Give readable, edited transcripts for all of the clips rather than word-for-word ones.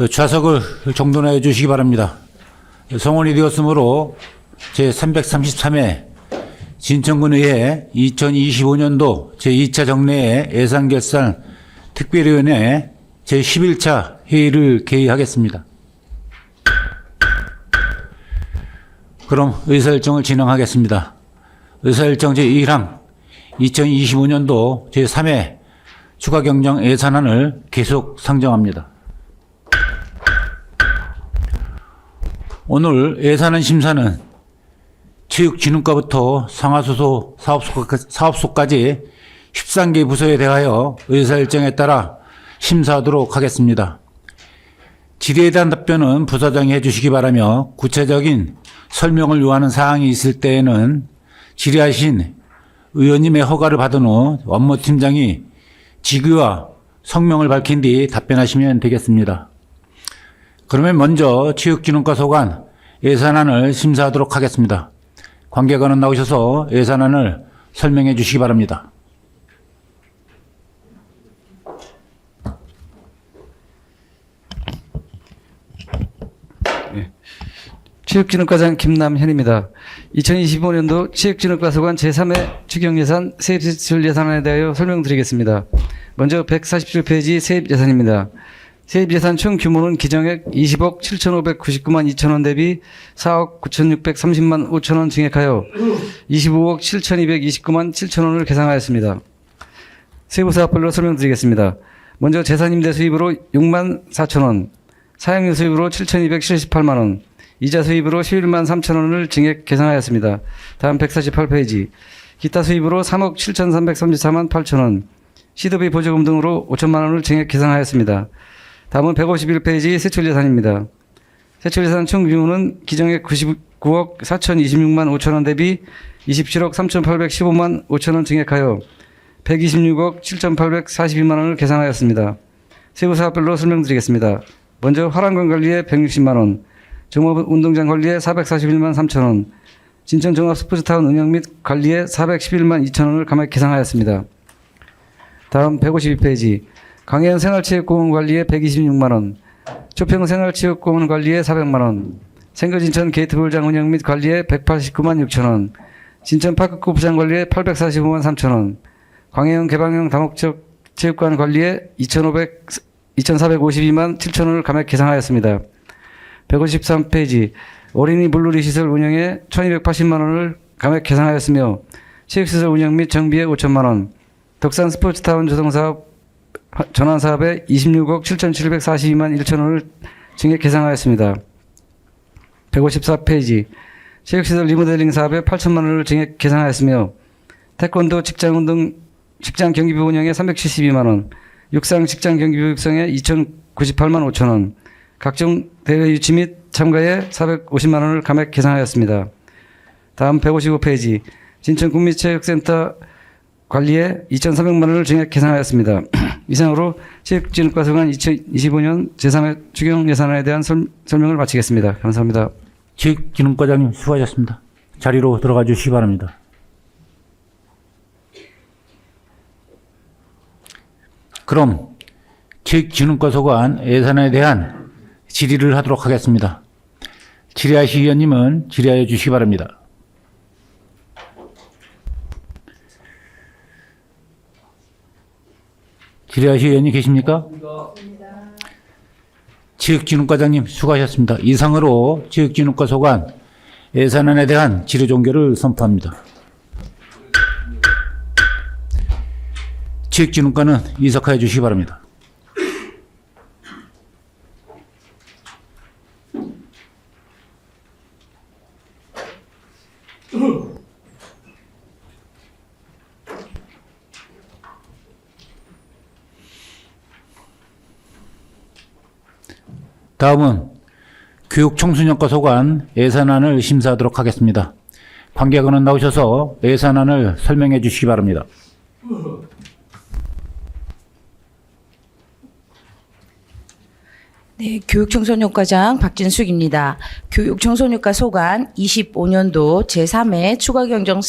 좌석을 정돈해 주시기 바랍니다. 성원이 되었으므로 제333회 진천군의회 2025년도 제2차 정례 예산결산 특별위원회 제11차 회의를 개의하겠습니다. 그럼 의사일정을 진행하겠습니다. 의사일정 제1항 2025년도 제3회 추가경정 예산안을 계속 상정합니다. 오늘 예산안 심사는 체육진흥과부터 상하수소 사업소까지 13개 부서에 대하여 의사일정에 따라 심사하도록 하겠습니다. 질의에 대한 답변은 부서장이 해주시기 바라며 구체적인 설명을 요하는 사항이 있을 때에는 질의하신 의원님의 허가를 받은 후 업무팀장이 직위와 성명을 밝힌 뒤 답변하시면 되겠습니다. 그러면 먼저 체육진흥과 소관 예산안을 심사하도록 하겠습니다. 관계관은 나오셔서 예산안을 설명해 주시기 바랍니다. 체육진흥과장 김남현입니다. 2025년도 체육진흥과 소관 제3회 추경예산 세입지출 예산안에 대하여 설명드리겠습니다. 먼저 147페이지 세입예산입니다. 세입예산 총 규모는 기정액 20억 7,599만 2천원 대비 4억 9,630만 5천원 증액하여 25억 7,229만 7천원을 계상하였습니다. 세부 사업별로 설명드리겠습니다. 먼저 재산임대 수입으로 6만 4천원, 사용료 수입으로 7,278만원, 이자 수입으로 11만 3천원을 증액 계상하였습니다. 다음 148페이지. 기타 수입으로 3억 7,334만 8천원, 시도비 보조금 등으로 5천만원을 증액 계상하였습니다. 다음은 151페이지 세출예산입니다. 세출예산 총 규모는 기정액 99억 4,026만 5천원 대비 27억 3,815만 5천원 증액하여 126억 7,842만원을 계상하였습니다. 세부 사업별로 설명드리겠습니다. 먼저 화랑관 관리에 160만원, 종합운동장 관리에 441만 3천원, 진천 종합스포츠타운 운영 및 관리에 411만 2천원을 감액 계상하였습니다. 다음 152페이지. 강해현 생활체육공원 관리에 126만원, 초평 생활체육공원 관리에 400만원, 생거진천 게이트볼장 운영 및 관리에 189만 6천원, 진천 파크골프장 관리에 845만 3천원, 광해현 개방형 다목적 체육관 관리에 2,452만 7천원을 감액 계상하였습니다. 153페이지. 어린이 물놀이 시설 운영에 1,280만원을 감액 계상하였으며 체육시설 운영 및 정비에 5천만원, 덕산 스포츠타운 조성사업 전환사업에 26억 7,742만 1천원을 증액 계상하였습니다. 154페이지. 체육시설 리모델링 사업에 8천만원을 증액 계상하였으며 태권도 직장 경기부 운영에 372만원, 육상 직장 경기부 육성에 2,098만 5천원, 각종 대회 유치 및 참가에 450만원을 감액 계상하였습니다. 다음 155페이지. 진천국민체육센터 관리에 2,300만원을 증액 계상하였습니다. 이상으로 체육진흥과 소관 2025년 제3회 추경 예산안에 대한 설명을 마치겠습니다. 감사합니다. 체육진흥과장님 수고하셨습니다. 자리로 들어가 주시기 바랍니다. 그럼 체육진흥과 소관 예산안에 대한 질의를 하도록 하겠습니다. 질의하실 위원님은 질의하여 주시기 바랍니다. 질의하실 위원님 계십니까? 체육진흥과장님 수고하셨습니다. 이상으로 체육진흥과 소관 예산안에 대한 질의 종결을 선포합니다. 체육진흥과는 이석하여 주시기 바랍니다. 다음은 교육청소년과 소관 예산안을 심사하도록 하겠습니다. 관계관은 나오셔서 예산안을 설명해 주시기 바랍니다. 네, 교육청소년과장 박진숙입니다. 교육청소년과 소관 25년도 제3회 추가경정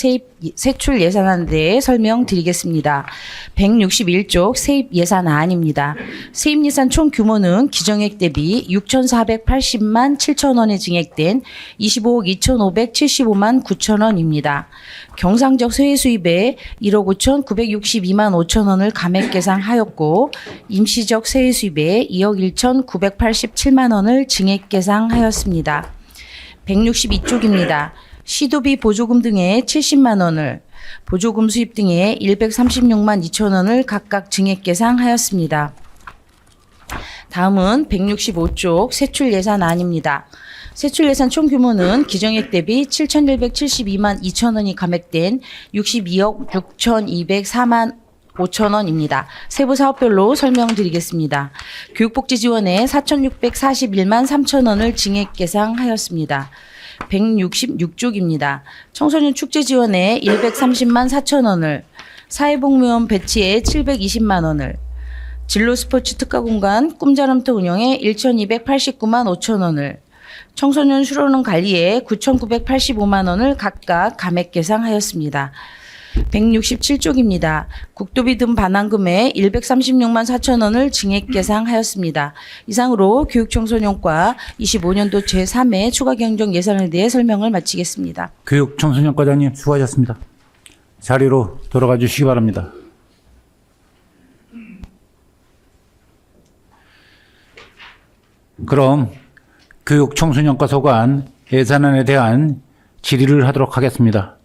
세출 예산안에 대해 설명드리겠습니다. 161쪽 세입 예산안입니다. 세입 예산 총 규모는 기정액 대비 6,480만 7천 원에 증액된 25억 2,575만 9천 원입니다. 경상적 세외 수입에 1억 5,962만 5천 원을 감액 계상하였고 임시적 세외 수입에 2억 1,987만 원을 증액 계상하였습니다. 162쪽입니다. 시도비 보조금 등의 70만 원을, 보조금 수입 등의 136만 2천 원을 각각 증액 계상하였습니다. 다음은 165쪽 세출 예산안입니다. 세출 예산 총 규모는 기정액 대비 7,172만 2천 원이 감액된 62억 6,204만 5천 원입니다. 세부 사업별로 설명드리겠습니다. 교육복지 지원에 4,641만 3천 원을 증액 계상하였습니다. 166쪽입니다. 청소년 축제 지원에 130만 4천 원을, 사회복무원 배치에 720만 원을, 진로 스포츠 특가 공간 꿈자람터 운영에 1,289만 5천 원을, 청소년 수료는 관리에 9,985만 원을 각각 감액 계상하였습니다. 167쪽입니다. 국도비 등 반환금에 136만 4천 원을 증액 계상하였습니다. 이상으로 교육청소년과 25년도 제3회 추가경정 예산에 대해 설명을 마치겠습니다. 교육청소년과장님 수고하셨습니다. 자리로 돌아가 주시기 바랍니다. 그럼 교육청소년과 소관 예산안에 대한 질의를 하도록 하겠습니다.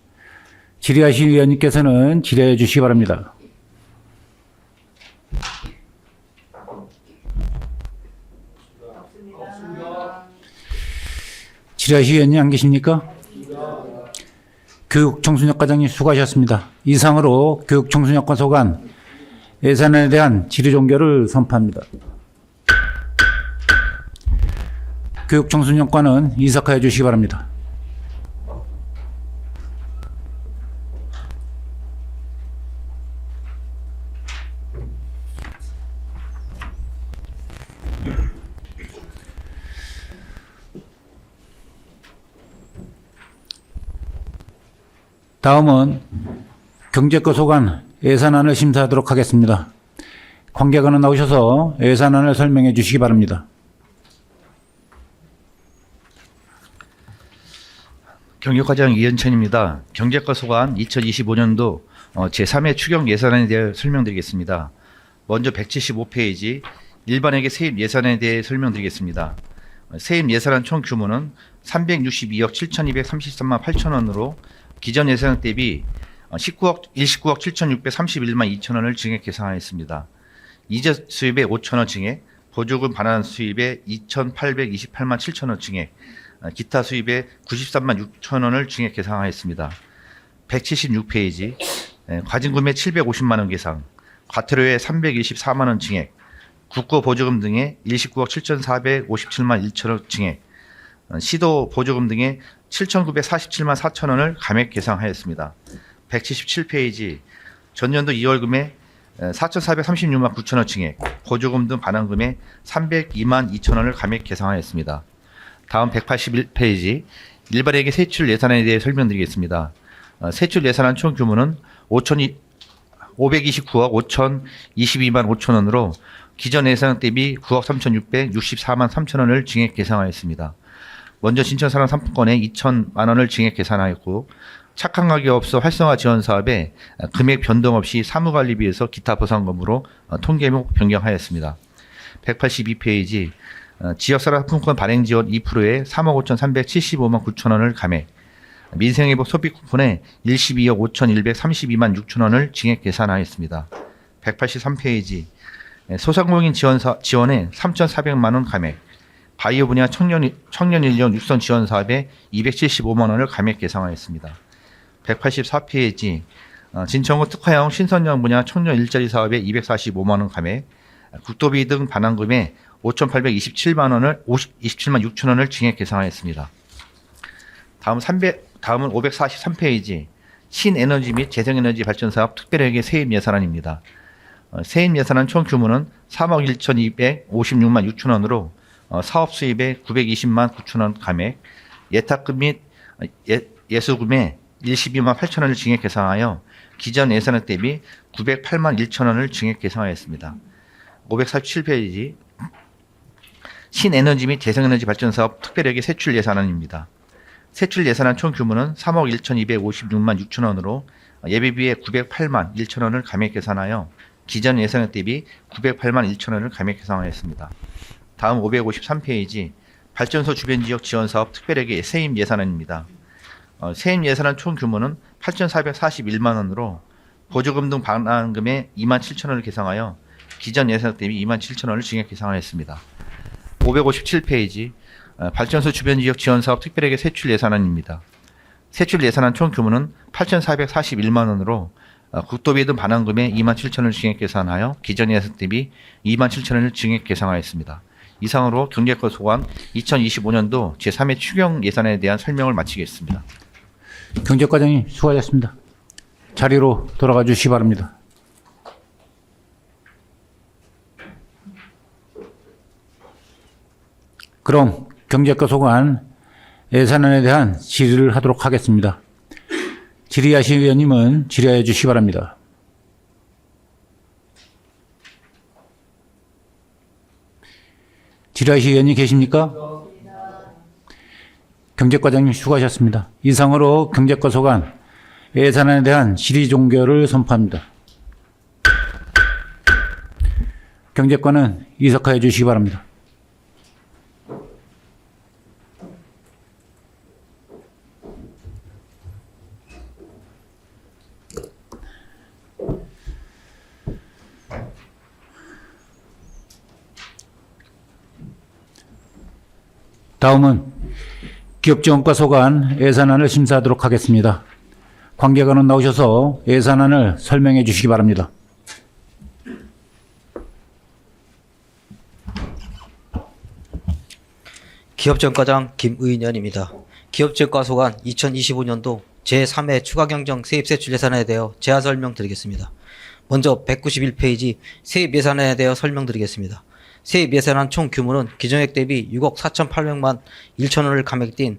질의하실 위원님께서는 질의해 주시기 바랍니다. 질의하실 위원님 안 계십니까? 교육청소년과장님 수고하셨습니다. 이상으로 교육청소년과 소관 예산안에 대한 질의 종결을 선포합니다. 교육청소년과는 이삭하여 주시기 바랍니다. 다음은 경제과 소관 예산안을 심사하도록 하겠습니다. 관계관은 나오셔서 예산안을 설명해 주시기 바랍니다. 경력과장 이현천입니다. 경제과 소관 2025년도 제3회 추경 예산안에 대해 설명드리겠습니다. 먼저 175페이지 일반회계 세입 예산에 대해 설명드리겠습니다. 세입 예산안 총 규모는 362억 7,233만 8천 원으로 기존 예산 대비 19억 7,631만 2천 원을 증액 계상하였습니다. 이자 수입에 5천 원 증액, 보조금 반환 수입에 2,828만 7천 원 증액, 기타 수입에 93만 6천 원을 증액 계상하였습니다. 176페이지 과징금에 750만 원 계상, 과태료에 324만 원 증액, 국고 보조금 등에 29억 7,457만 1천 원 증액, 시도 보조금 등에 7,947만 4천 원을 감액 계상하였습니다. 177페이지 전년도 2월금에 4,436만 9천 원 증액, 보조금 등 반환금에 302만 2천 원을 감액 계상하였습니다. 다음 181페이지 일반회계 세출 예산안에 대해 설명드리겠습니다. 세출 예산안 총 규모는 529억 5,022만 5천 원으로 기존 예산 대비 9억 3,664만 3천 원을 증액 계상하였습니다. 먼저 신천사랑 상품권에 2천만 원을 증액 계산하였고 착한 가게업소 활성화 지원 사업에 금액 변동 없이 사무관리비에서 기타 보상금으로 통계목 변경하였습니다. 182페이지 지역사랑 상품권 발행 지원 2%에 3억 5,375만 9천 원을 감액, 민생회복 소비 쿠폰에 12억 5,132만 6천 원을 증액 계산하였습니다. 183페이지 소상공인 지원에 3,400만 원 감액, 바이오 분야 청년 인력 육성 지원 사업에 275만 원을 감액 계상하였습니다. 184페이지 진천구 특화형 신선형 분야 청년 일자리 사업에 245만 원 감액, 국도비 등 반환금에 5,827만 6천 원을 증액 계상하였습니다. 다음은 543페이지 신에너지 및 재생에너지 발전 사업 특별회계 세입 예산안입니다. 세입 예산안 총 규모는 3억 1,256만 6천 원으로 사업 수입의 920만 9천 원 감액, 예탁금 및 예수금의 12만 8천 원을 증액 계상하여 기존 예산액 대비 908만 1천 원을 증액 계상하였습니다. 547페이지 신에너지 및 재생에너지 발전 사업 특별회계 세출 예산안입니다. 세출 예산안 총 규모는 3억 1,256만 6천 원으로 예비비에 908만 1천 원을 감액 계산하여 기존 예산액 대비 908만 1천 원을 감액 계산하였습니다. 다음 553페이지 발전소 주변 지역 지원 사업 특별회계 세임 예산안입니다. 세임 예산안 총 규모는 8,441만 원으로 보조금 등 반환금에 2만 7천 원을 계상하여 기존 예산액 대비 2만 7천 원을 증액 계상하였습니다. 557페이지 발전소 주변 지역 지원 사업 특별회계 세출 예산안입니다. 세출 예산안 총 규모는 8,441만 원으로 국도비 등 반환금에 2만 7천 원을 증액 계산하여 기존 예산액 대비 2만 7천 원을 증액 계상하였습니다. 이상으로 경제과 소관 2025년도 제3회 추경 예산에 대한 설명을 마치겠습니다. 경제과장님 수고하셨습니다. 자리로 돌아가 주시기 바랍니다. 그럼 경제과 소관 예산안에 대한 질의를 하도록 하겠습니다. 질의하실 의원님은 질의해 주시기 바랍니다. 질의하실 의원님 계십니까? 경제과장님 수고하셨습니다. 이상으로 경제과 소관 예산안에 대한 질의 종결을 선포합니다. 경제과는 이석하여 주시기 바랍니다. 다음은 기업지원과 소관 예산안을 심사하도록 하겠습니다. 관계관은 나오셔서 예산안을 설명해 주시기 바랍니다. 기업지원과장 김의년입니다. 기업지원과 소관 2025년도 제3회 추가경정 세입세출 예산안에 대하여 제안 설명드리겠습니다. 먼저 191페이지 세입 예산안에 대하여 설명드리겠습니다. 세입 예산안 총 규모는 기존액 대비 6억 4,800만 1천 원을 감액된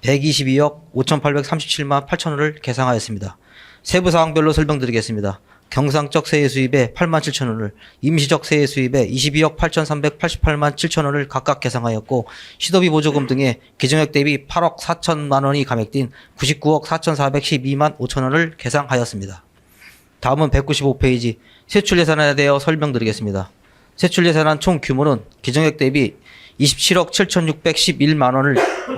122억 5,837만 8천 원을 계상하였습니다. 세부 사항별로 설명드리겠습니다. 경상적 세액 수입에 8만 7천 원을, 임시적 세액 수입에 22억 8,388만 7천 원을 각각 계상하였고 시도비 보조금 등의 기존액 대비 8억 4천만 원이 감액된 99억 4,412만 5천 원을 계상하였습니다. 다음은 195페이지 세출 예산안에 대하여 설명드리겠습니다. 세출 예산안 총 규모는 기존액 대비 27억 7,611만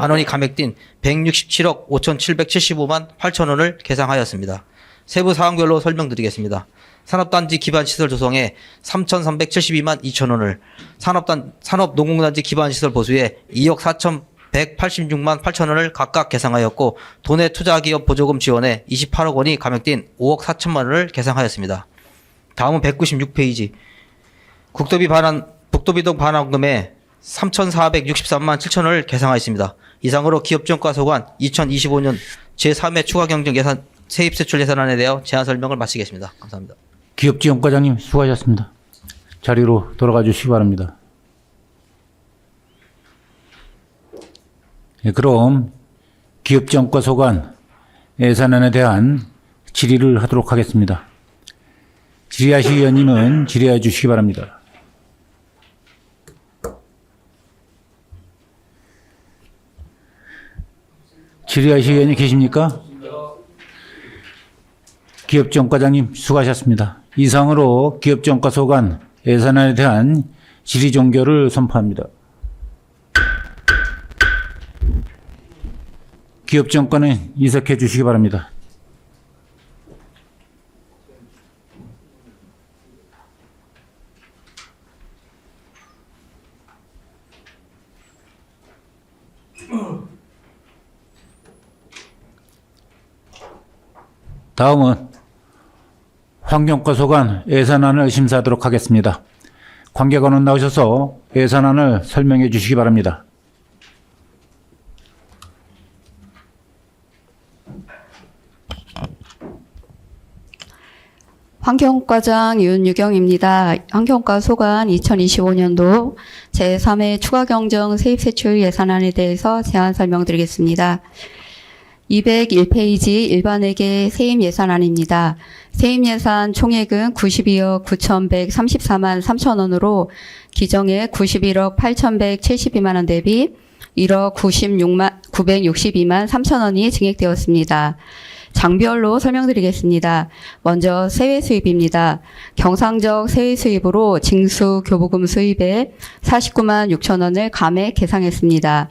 원이 감액된 167억 5,775만 8천 원을 계상하였습니다. 세부 사항별로 설명드리겠습니다. 산업단지 기반시설 조성에 3,372만 2천 원을, 산업농공단지 기반시설 보수에 2억 4,186만 8천 원을 각각 계상하였고 도내 투자기업 보조금 지원에 28억 원이 감액된 5억 4천만 원을 계상하였습니다. 다음은 196페이지 북도비 등 반환금에 3,463만 7천 원을 계상하였습니다. 이상으로 기업지원과 소관 2025년 제3회 추가경정 예산 세입세출 예산안에 대하여 제안 설명을 마치겠습니다. 감사합니다. 기업지원과장님 수고하셨습니다. 자리로 돌아가 주시기 바랍니다. 네, 그럼 기업지원과 소관 예산안에 대한 질의를 하도록 하겠습니다. 질의하실 의원님은 질의해 주시기 바랍니다. 질의하실 의원이 계십니까? 기업지원과장님 수고하셨습니다. 이상으로 기업지원과 소관 예산안에 대한 질의 종결을 선포합니다. 기업지원과는 이석해 주시기 바랍니다. 다음은 환경과 소관 예산안을 심사하도록 하겠습니다. 관계관은 나오셔서 예산안을 설명해 주시기 바랍니다. 환경과장 윤유경입니다. 환경과 소관 2025년도 제3회 추가경정 세입세출 예산안에 대해서 제안 설명드리겠습니다. 201페이지 일반회계 세입 예산안입니다. 세입 예산 총액은 92억 9,134만 3천 원으로 기정액 91억 8,172만 원 대비 1억 962만 3천 원이 증액되었습니다. 장별로 설명드리겠습니다. 먼저 세외 수입입니다. 경상적 세외 수입으로 징수 교부금 수입에 49만 6천 원을 감액 계상했습니다.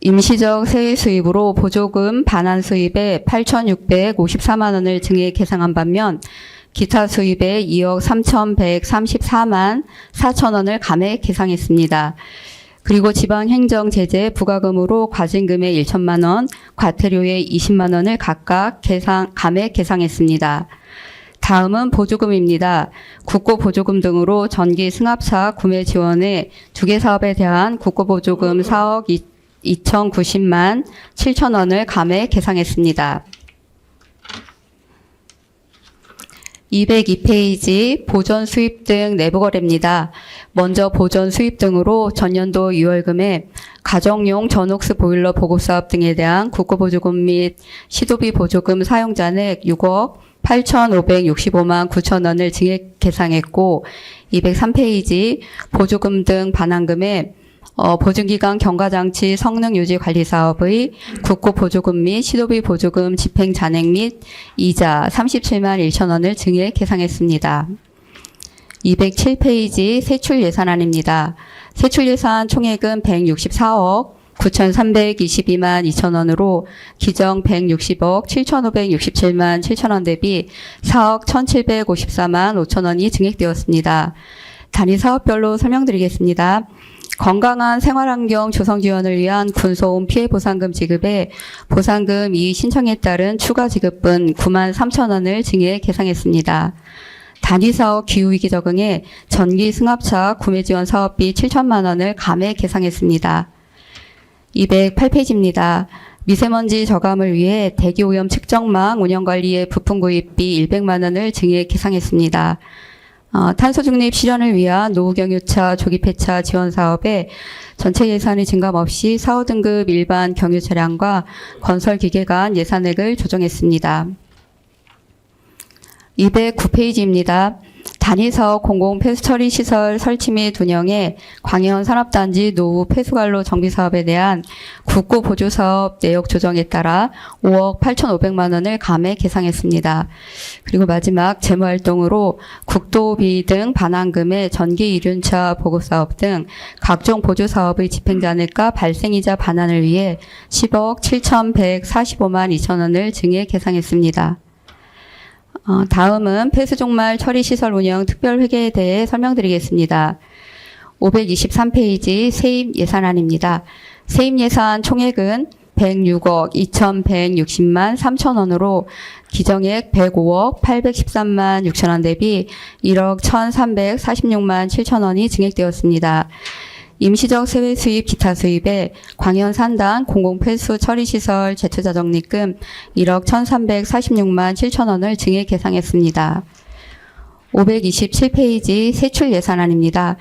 임시적 세외 수입으로 보조금 반환 수입에 8,654만 원을 증액 계상한 반면 기타 수입에 2억 3,134만 4천 원을 감액 계상했습니다. 그리고 지방행정 제재 부과금으로 과징금에 1천만 원, 과태료에 20만 원을 각각 감액 계상했습니다. 다음은 보조금입니다. 국고보조금 등으로 전기 승합차 구매 지원에 2개 사업에 대한 국고보조금 4억 2,090만 7천 원을 감액 계상했습니다. 202페이지 보전 수입 등 내부 거래입니다. 먼저 보전 수입 등으로 전년도 6월금에 가정용 전옥수 보일러 보급 사업 등에 대한 국고보조금 및 시도비 보조금 사용잔액 6억 8,565만 9천 원을 증액 계상했고 203페이지 보조금 등 반환금에 보증기간 경과장치 성능 유지 관리 사업의 국고 보조금 및 시도비 보조금 집행 잔액 및 이자 37만 1천 원을 증액 계상했습니다. 207페이지 세출 예산안입니다. 세출 예산 총액은 164억 9,322만 2천 원으로 기정 160억 7,567만 7천 원 대비 4억 1,754만 5천 원이 증액되었습니다. 단위 사업별로 설명드리겠습니다. 건강한 생활환경 조성 지원을 위한 군소음 피해 보상금 지급에 보상금 이의 신청에 따른 추가 지급분 9만 3천 원을 증액 계상했습니다. 단위사업 기후위기 적응에 전기 승합차 구매 지원 사업비 7천만 원을 감액 계상했습니다. 208페이지입니다. 미세먼지 저감을 위해 대기오염 측정망 운영관리의 부품 구입비 100만 원을 증액 계상했습니다. 탄소 중립 실현을 위한 노후경유차 조기 폐차 지원 사업에 전체 예산이 증감 없이 4, 5등급 일반 경유 차량과 건설 기계 간 예산액을 조정했습니다. 209페이지입니다. 단위사업 공공 폐수 처리 시설 설치 및 운영에 광현 산업단지 노후 폐수관로 정비 사업에 대한 국고 보조 사업 내역 조정에 따라 5억 8,500만 원을 감액 계상했습니다. 그리고 마지막 재무활동으로 국도비 등 반환금에 전기 이륜차 보급 사업 등 각종 보조 사업의 집행 잔액과 발생이자 반환을 위해 10억 7,145만 2천 원을 증액 계상했습니다. 다음은 폐수종말 처리시설 운영 특별회계에 대해 설명드리겠습니다. 523페이지 세입 예산안입니다. 세입 예산 총액은 106억 2,160만 3천 원으로 기정액 105억 813만 6천 원 대비 1억 1,346만 7천 원이 증액되었습니다. 임시적 세외 수입 기타 수입에 광현 산단 공공폐수 처리시설 재투자 적립금 1억 1,346만 7천 원을 증액 계상했습니다. 527페이지 세출 예산안입니다.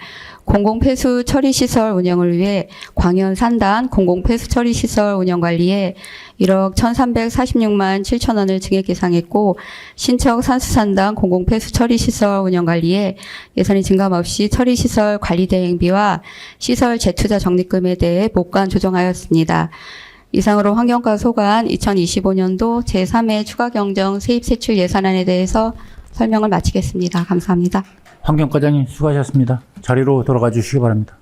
공공폐수 처리시설 운영을 위해 광현 산단 공공폐수 처리시설 운영관리에 1억 1,346만 7천 원을 증액 계상했고 신척 산수산단 공공폐수 처리시설 운영관리에 예산이 증감 없이 처리시설 관리대행비와 시설 재투자 적립금에 대해 목관 조정하였습니다. 이상으로 환경과 소관 2025년도 제3회 추가경정 세입세출 예산안에 대해서 설명을 마치겠습니다. 감사합니다. 환경과장님 수고하셨습니다. 자리로 돌아가 주시기 바랍니다.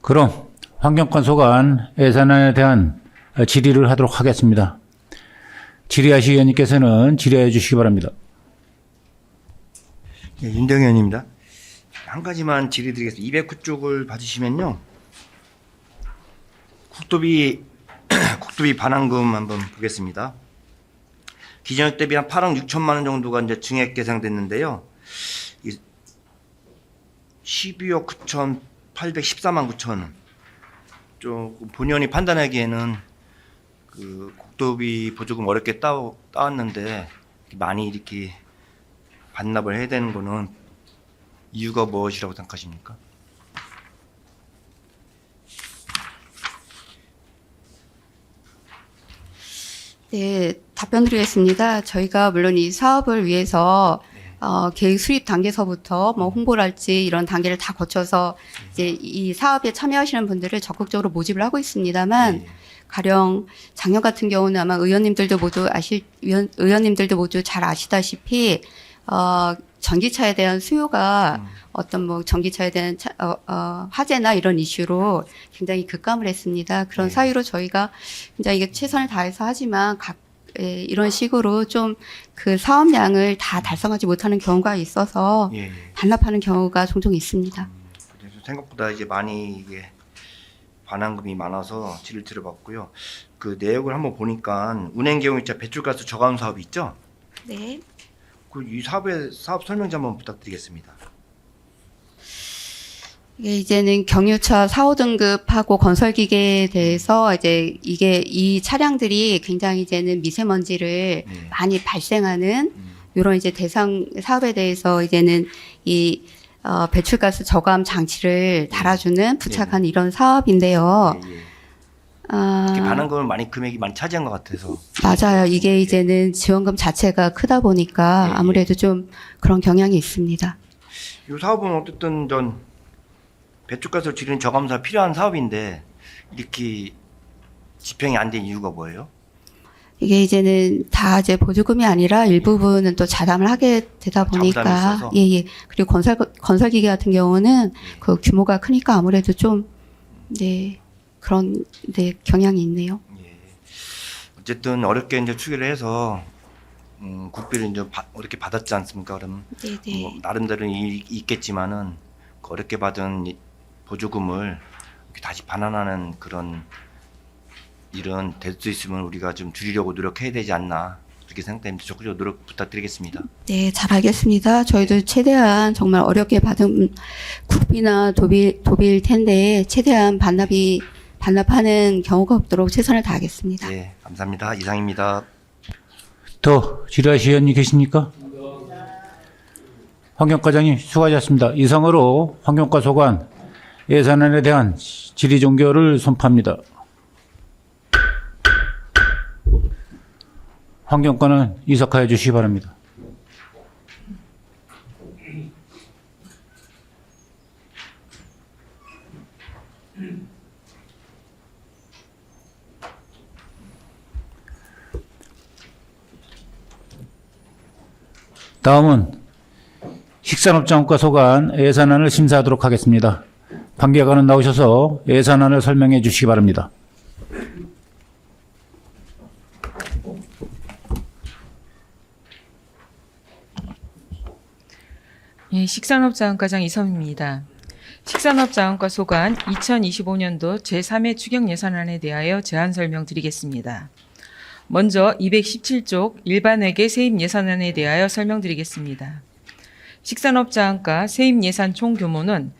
그럼 환경과 소관 예산안에 대한 질의를 하도록 하겠습니다. 질의하실 의원님께서는 질의해 주시기 바랍니다. 네, 윤대영 의원입니다. 한 가지만 질의드리겠습니다. 209쪽을 봐주시면요. 국도비 반환금 한번 보겠습니다. 기존액 대비 한 8억 6천만 원 정도가 이제 증액 계상됐는데요. 12억 9,814만 9천 원. 조금 본의원이 판단하기에는 그 국도비 보조금 어렵게 따왔는데 많이 이렇게 반납을 해야 되는 거는 이유가 무엇이라고 생각하십니까? 네, 답변드리겠습니다. 저희가 물론 이 사업을 위해서 계획 수립 단계서부터 뭐 홍보를 할지 이런 단계를 다 거쳐서 이제 이 사업에 참여하시는 분들을 적극적으로 모집을 하고 있습니다만 예. 가령 작년 같은 경우는 아마 의원님들도 모두 잘 아시다시피 전기차에 대한 수요가 어떤 뭐 전기차에 대한 화재나 이런 이슈로 굉장히 급감을 했습니다. 그런 네. 사유로 저희가 굉장히 이게 최선을 다해서 하지만 이런 식으로 좀 그 사업량을 다 달성하지 못하는 경우가 있어서 예. 반납하는 경우가 종종 있습니다. 그래서 생각보다 이제 많이 이게 반환금이 많아서 질의를 드려봤고요. 그 내역을 한번 보니까 운행기용이차 배출가스 저감 사업이 있죠? 네. 그 이 사업의 사업 설명지 한번 부탁드리겠습니다. 이게 이제는 경유차 4호등급하고 건설기계에 대해서 이제 이 차량들이 굉장히 이제는 미세먼지를 네. 많이 발생하는 이런 이제 대상 사업에 대해서 이제는 이 배출가스 저감 장치를 달아주는 부착한 이런 사업인데요. 예, 예. 아, 이렇게 반환금을 많이 금액이 많이 차지한 것 같아서. 맞아요. 이게 이제는 지원금 자체가 크다 보니까 예, 예. 아무래도 좀 그런 경향이 있습니다. 이 사업은 어쨌든 전 배출가스를 줄이는 저감사 필요한 사업인데 이렇게 집행이 안 된 이유가 뭐예요? 이게 이제는 다 이제 보조금이 아니라 일부분은 또 자담을 하게 되다 자부담이 보니까 있어서? 예. 그리고 건설기계 같은 경우는 그 규모가 크니까 아무래도 좀 그런 경향이 있네요. 예. 어쨌든 어렵게 이제 추계를 해서 국비를 이제 어렵게 받았지 않습니까? 그럼 네네. 뭐 나름대로 있겠지만은 그 어렵게 받은 보조금을 이렇게 다시 반환하는 그런 일은 될 수 있으면 우리가 좀 줄이려고 노력해야 되지 않나 그렇게 생각됩니다. 적극적으로 노력 부탁드리겠습니다. 네, 잘 알겠습니다. 저희도 최대한 정말 어렵게 받은 국비나 도비일 텐데 최대한 반납하는 경우가 없도록 최선을 다하겠습니다. 네, 감사합니다. 이상입니다. 더 질의하실 의원님 계십니까? 환경과장님 수고하셨습니다. 이상으로 환경과 소관 예산안에 대한 질의 종결을 선포합니다. 환경과는 이석하여 주시기 바랍니다. 다음은 식산업자원과 소관 예산안을 심사하도록 하겠습니다. 관계관은 나오셔서 예산안을 설명해 주시기 바랍니다. 예, 식산업자원과장 이섬입니다. 식산업자원과 소관 2025년도 제3회 추경 예산안에 대하여 제안 설명드리겠습니다. 먼저 217쪽 일반회계 세입 예산안에 대하여 설명드리겠습니다. 식산업자원과 세입 예산 총 규모는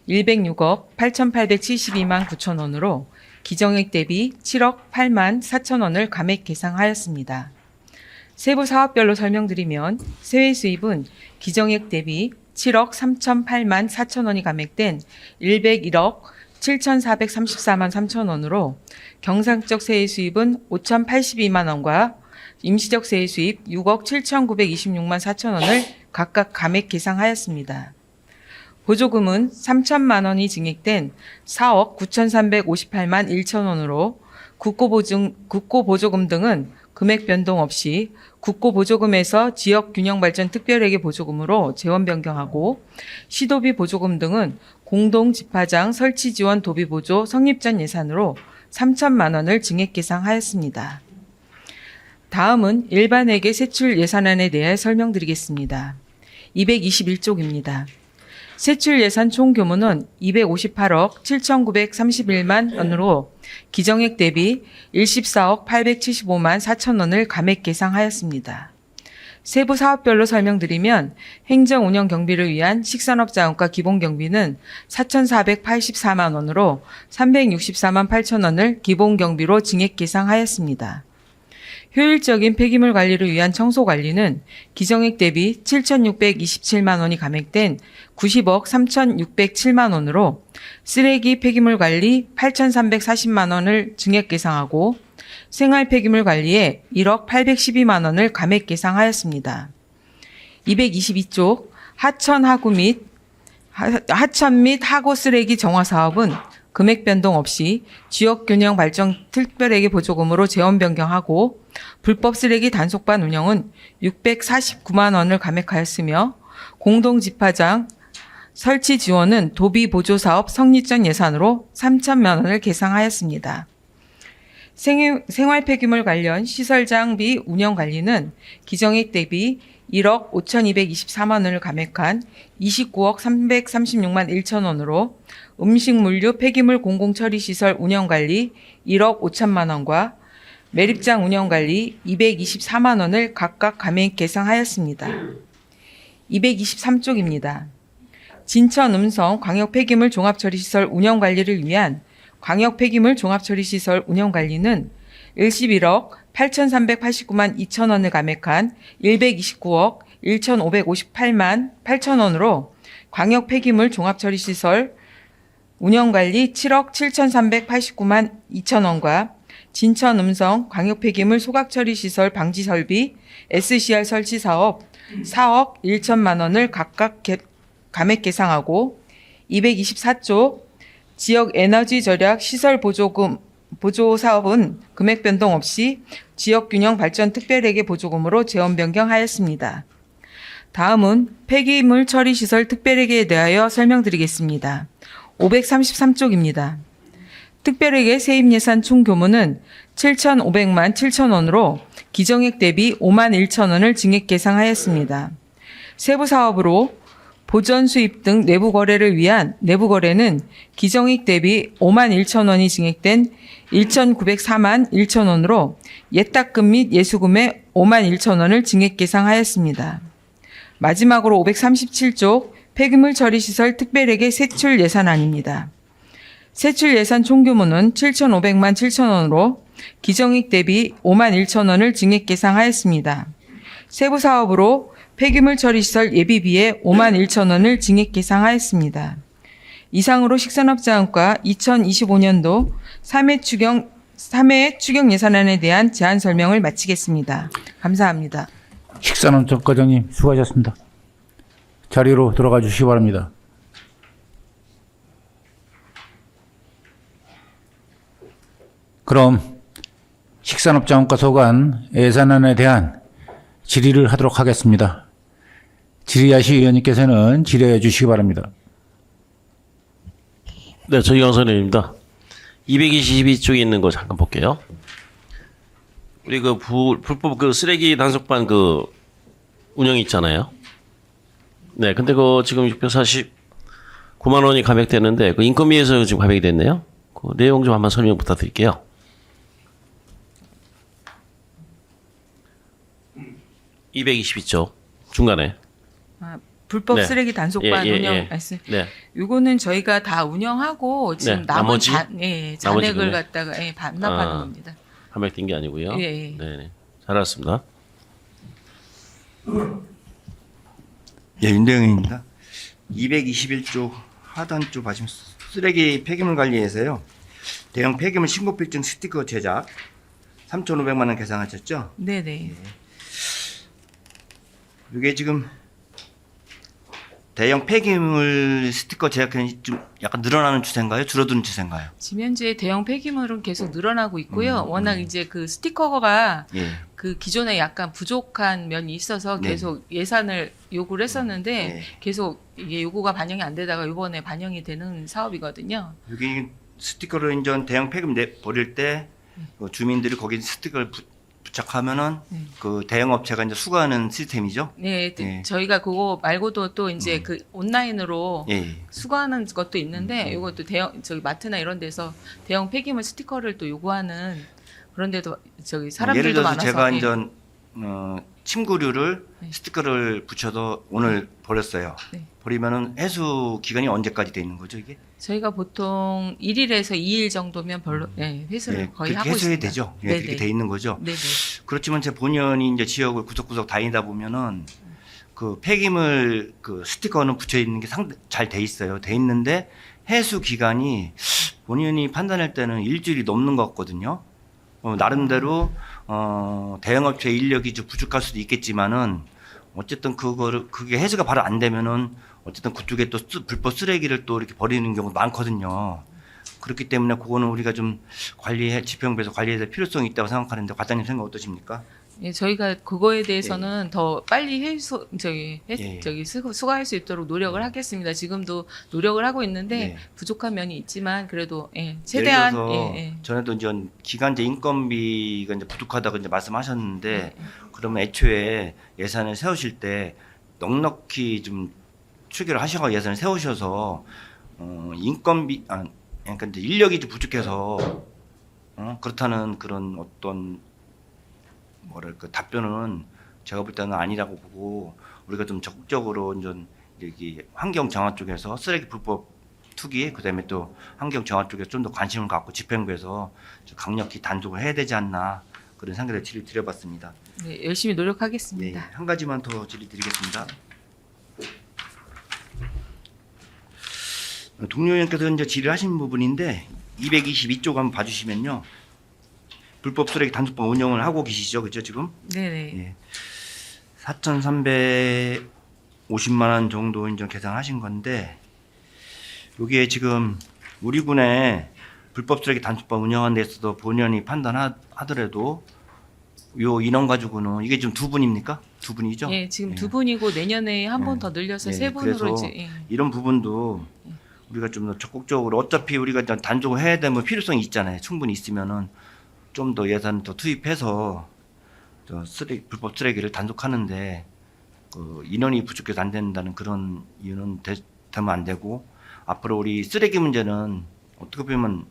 106억 8,872만 9천 원으로 기정액 대비 7억 8만 4천 원을 감액 계상하였습니다. 세부 사업별로 설명드리면 세외 수입은 기정액 대비 7억 3,008만 4천 원이 감액된 101억 7,434만 3천 원으로 경상적 세외 수입은 5,082만 원과 임시적 세외 수입 6억 7,926만 4천 원을 각각 감액 계상하였습니다. 보조금은 3천만 원이 증액된 4억 9,358만 1천 원으로 국고보조금 등은 금액 변동 없이 국고보조금에서 지역균형발전 특별회계 보조금으로 재원 변경하고 시도비 보조금 등은 공동집화장 설치지원 도비보조 성립전 예산으로 3천만 원을 증액 계상하였습니다. 다음은 일반회계 세출 예산안에 대해 설명드리겠습니다. 221쪽입니다. 세출 예산 총 규모는 258억 7,931만 원으로 기정액 대비 14억 875만 4천 원을 감액 계상하였습니다. 세부 사업별로 설명드리면 행정 운영 경비를 위한 식산업 자원과 기본 경비는 4,484만 원으로 364만 8천 원을 기본 경비로 증액 계상하였습니다. 효율적인 폐기물 관리를 위한 청소 관리는 기정액 대비 7,627만 원이 감액된 90억 3,607만 원으로 쓰레기 폐기물 관리 8,340만 원을 증액 계상하고 생활 폐기물 관리에 1억 812만 원을 감액 계상하였습니다. 222쪽 하천 및 하고 쓰레기 정화 사업은 금액 변동 없이 지역 균형 발전 특별회계 보조금으로 재원 변경하고 불법 쓰레기 단속반 운영은 649만 원을 감액하였으며 공동 집화장 설치 지원은 도비 보조 사업 성립 전 예산으로 3천만 원을 계상하였습니다. 생활 폐기물 관련 시설 장비 운영 관리는 기정액 대비 1억 5,224만 원을 감액한 29억 336만 1천 원으로 음식물류 폐기물 공공처리시설 운영관리 1억 5천만 원과 매립장 운영관리 224만 원을 각각 감액 계상하였습니다. 223쪽입니다. 진천 음성 광역 폐기물 종합처리시설 운영관리를 위한 광역 폐기물 종합처리시설 운영관리는 11억 8,389만 2천 원을 감액한 129억 1,558만 8천 원으로 광역 폐기물 종합처리시설 운영관리 7억 7,389만 2천 원과 진천 음성 광역 폐기물 소각처리시설 방지설비 SCR 설치 사업 4억 1천만 원을 각각 감액 계상하고 224조 지역 에너지 절약 시설 보조 사업은 금액 변동 없이 지역 균형 발전 특별회계 보조금으로 재원 변경하였습니다. 다음은 폐기물 처리 시설 특별회계에 대하여 설명드리겠습니다. 533쪽입니다. 특별회계 세입 예산 총 규모는 7,500만 7천 원으로 기정액 대비 5만 1천 원을 증액 계상하였습니다. 세부 사업으로 보전 수입 등 내부 거래를 위한 내부 거래는 기정액 대비 5만 1천 원이 증액된 1,904만 1천 원으로 예탁금 및 예수금에 5만 1천 원을 증액 계상하였습니다. 마지막으로 537쪽 폐기물 처리 시설 특별회계 세출 예산안입니다. 세출 예산 총 규모는 7,500만 7천 원으로 기정액 대비 5만 1천 원을 증액 계상하였습니다. 세부 사업으로 폐기물 처리 시설 예비비에 5만 1천 원을 증액 계상하였습니다. 이상으로 식산업자원과 2025년도 3회 추경 예산안에 대한 제안 설명을 마치겠습니다. 감사합니다. 식산업자 과장님 수고하셨습니다. 자리로 들어가 주시기 바랍니다. 그럼 식산업자원과 소관 예산안에 대한 질의를 하도록 하겠습니다. 질의하실 의원님께서는 질의해 주시기 바랍니다. 네, 저희강 의원입니다. 222쪽에 있는 거 잠깐 볼게요. 우리 그 불법 그 쓰레기 단속반 그 운영 있잖아요. 네, 근데 그 지금 649만 원이 감액되는데 그 인건비에서 지금 감액이 됐네요. 그 내용 좀 한번 설명 부탁드릴게요. (222쪽) 중간에 불법 네. 쓰레기 단속반 운영 말씀. 네. 요거는 저희가 다 운영하고 지금 네, 남은 나머지? 잔액을 나머지군요. 갖다가 반납하는 겁니다. 감액된 게 아니고요. 예. 네, 잘 알았습니다. 예, 윤대영입니다. 221조 하단조 봐주면 쓰레기 폐기물 관리에서요. 대형 폐기물 신고필증 스티커 제작 3,500만 원 계산하셨죠? 네네. 이게 지금 대형 폐기물 스티커 제작이 좀 약간 늘어나는 추세인가요? 줄어드는 추세인가요? 지금 현재 대형 폐기물은 계속 늘어나고 있고요. 워낙 이제 그 스티커가 예. 그 기존에 약간 부족한 면이 있어서 네. 계속 예산을 요구를 했었는데 네. 계속 이게 요구가 반영이 안 되다가 이번에 반영이 되는 사업이거든요. 여기 스티커를 인전 대형 폐기물 버릴 때 그 주민들이 거기 스티커를 부착하면은 그 대형 업체가 이제 수거하는 시스템이죠. 네, 예. 저희가 그거 말고도 또 이제 그 온라인으로 예. 수거하는 것도 있는데 이것도 대형 저기 마트나 이런 데서 대형 폐기물 스티커를 또 요구하는 그런 데도 저기 예를 사람들도 들어서 많아서 제가 예. 인전 침구류를 스티커를 붙여서 오늘 버렸어요. 네. 버리면은 해수 기간이 언제까지 돼 있는 거죠, 이게? 저희가 보통 1일에서 2일 정도면 회수를 네, 거의 그렇게 하고 해소해야 있습니다. 되죠. 예, 네네. 그렇게 돼 있는 거죠. 네네. 그렇지만 제 본연이 이제 지역을 구석구석 다니다 보면은 그 폐기물 그 스티커는 붙여 있는 게 잘 돼 있어요. 돼 있는데 해수 기간이 본인이 판단할 때는 일주일이 넘는 것 같거든요. 나름대로 대형업체 인력이 좀 부족할 수도 있겠지만은 어쨌든 그게 해수가 바로 안 되면은 어쨌든 그쪽에 또 불법 쓰레기를 또 이렇게 버리는 경우도 많거든요. 그렇기 때문에 그거는 우리가 좀 집행부에서 관리해야 될 필요성이 있다고 생각하는데 과장님 생각 어떠십니까? 예, 저희가 그거에 대해서는 더 빨리 수거할 수 있도록 노력을 하겠습니다. 지금도 노력을 하고 있는데 네. 부족한 면이 있지만 그래도 예를 최대한 들어서 전에도 이제 기간제 인건비가 이제 부족하다고 이제 말씀하셨는데 그러면 애초에 예산을 세우실 때 넉넉히 좀 추계를 하셔서 예산을 세우셔서 그러니까 이제 인력이 좀 부족해서 그렇다는 그런 어떤 뭐랄까 답변은 제가 볼 때는 아니라고 보고 우리가 좀 적극적으로 이제 여기 환경 정화 쪽에서 쓰레기 불법 투기 그다음에 또 환경 정화 쪽에 좀 더 관심을 갖고 집행부에서 좀 강력히 단속을 해야 되지 않나 그런 생각을 질의드려봤습니다. 네, 열심히 네, 노력하겠습니다. 한 가지만 더 질의드리겠습니다. 동료 의원께서 이제 질의하신 부분인데 222쪽 한번 봐주시면요. 불법 쓰레기 단속반 운영을 하고 계시죠, 그죠 지금? 네네. 예. 4,350만 원 정도 이제 계산하신 건데 여기에 지금 우리 군에 불법 쓰레기 단속반 운영하는 데 있어서 본연이 판단하더라도 요 인원 가지고는 이게 지금 두 분입니까? 두 분이죠? 예, 지금 예. 두 분이고 내년에 한 번 예. 더 늘려서 예, 세 분으로 그래서 이제 이런 부분도 우리가 좀 더 적극적으로 어차피 우리가 일단 단속을 해야 되면 필요성이 있잖아요. 충분히 있으면은 좀 더 예산 더 투입해서 불법 쓰레기를 단속하는데 그 인원이 부족해서 안 된다는 그런 이유는 되면 안 되고 앞으로 우리 쓰레기 문제는 어떻게 보면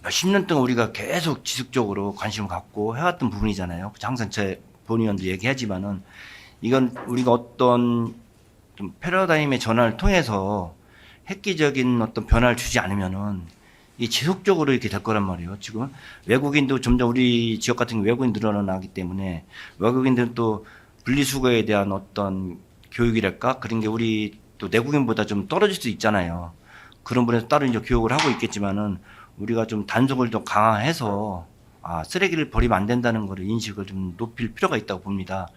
몇십 년 동안 우리가 계속 지속적으로 관심을 갖고 해왔던 부분이잖아요. 항상 제 본의원도 얘기하지만은 이건 우리가 어떤 좀 패러다임의 전환을 통해서 획기적인 어떤 변화를 주지 않으면은 이 지속적으로 이렇게 될 거란 말이에요. 지금 외국인도 점점 우리 지역 같은 경우 외국인 늘어나기 때문에 외국인들은 또 분리수거에 대한 어떤 교육이랄까 그런 게 우리 또 내국인보다 좀 떨어질 수 있잖아요. 그런 분에서 따로 이제 교육을 하고 있겠지만은 우리가 좀 단속을 좀 강화해서 쓰레기를 버리면 안 된다는 거를 인식을 좀 높일 필요가 있다고 봅니다.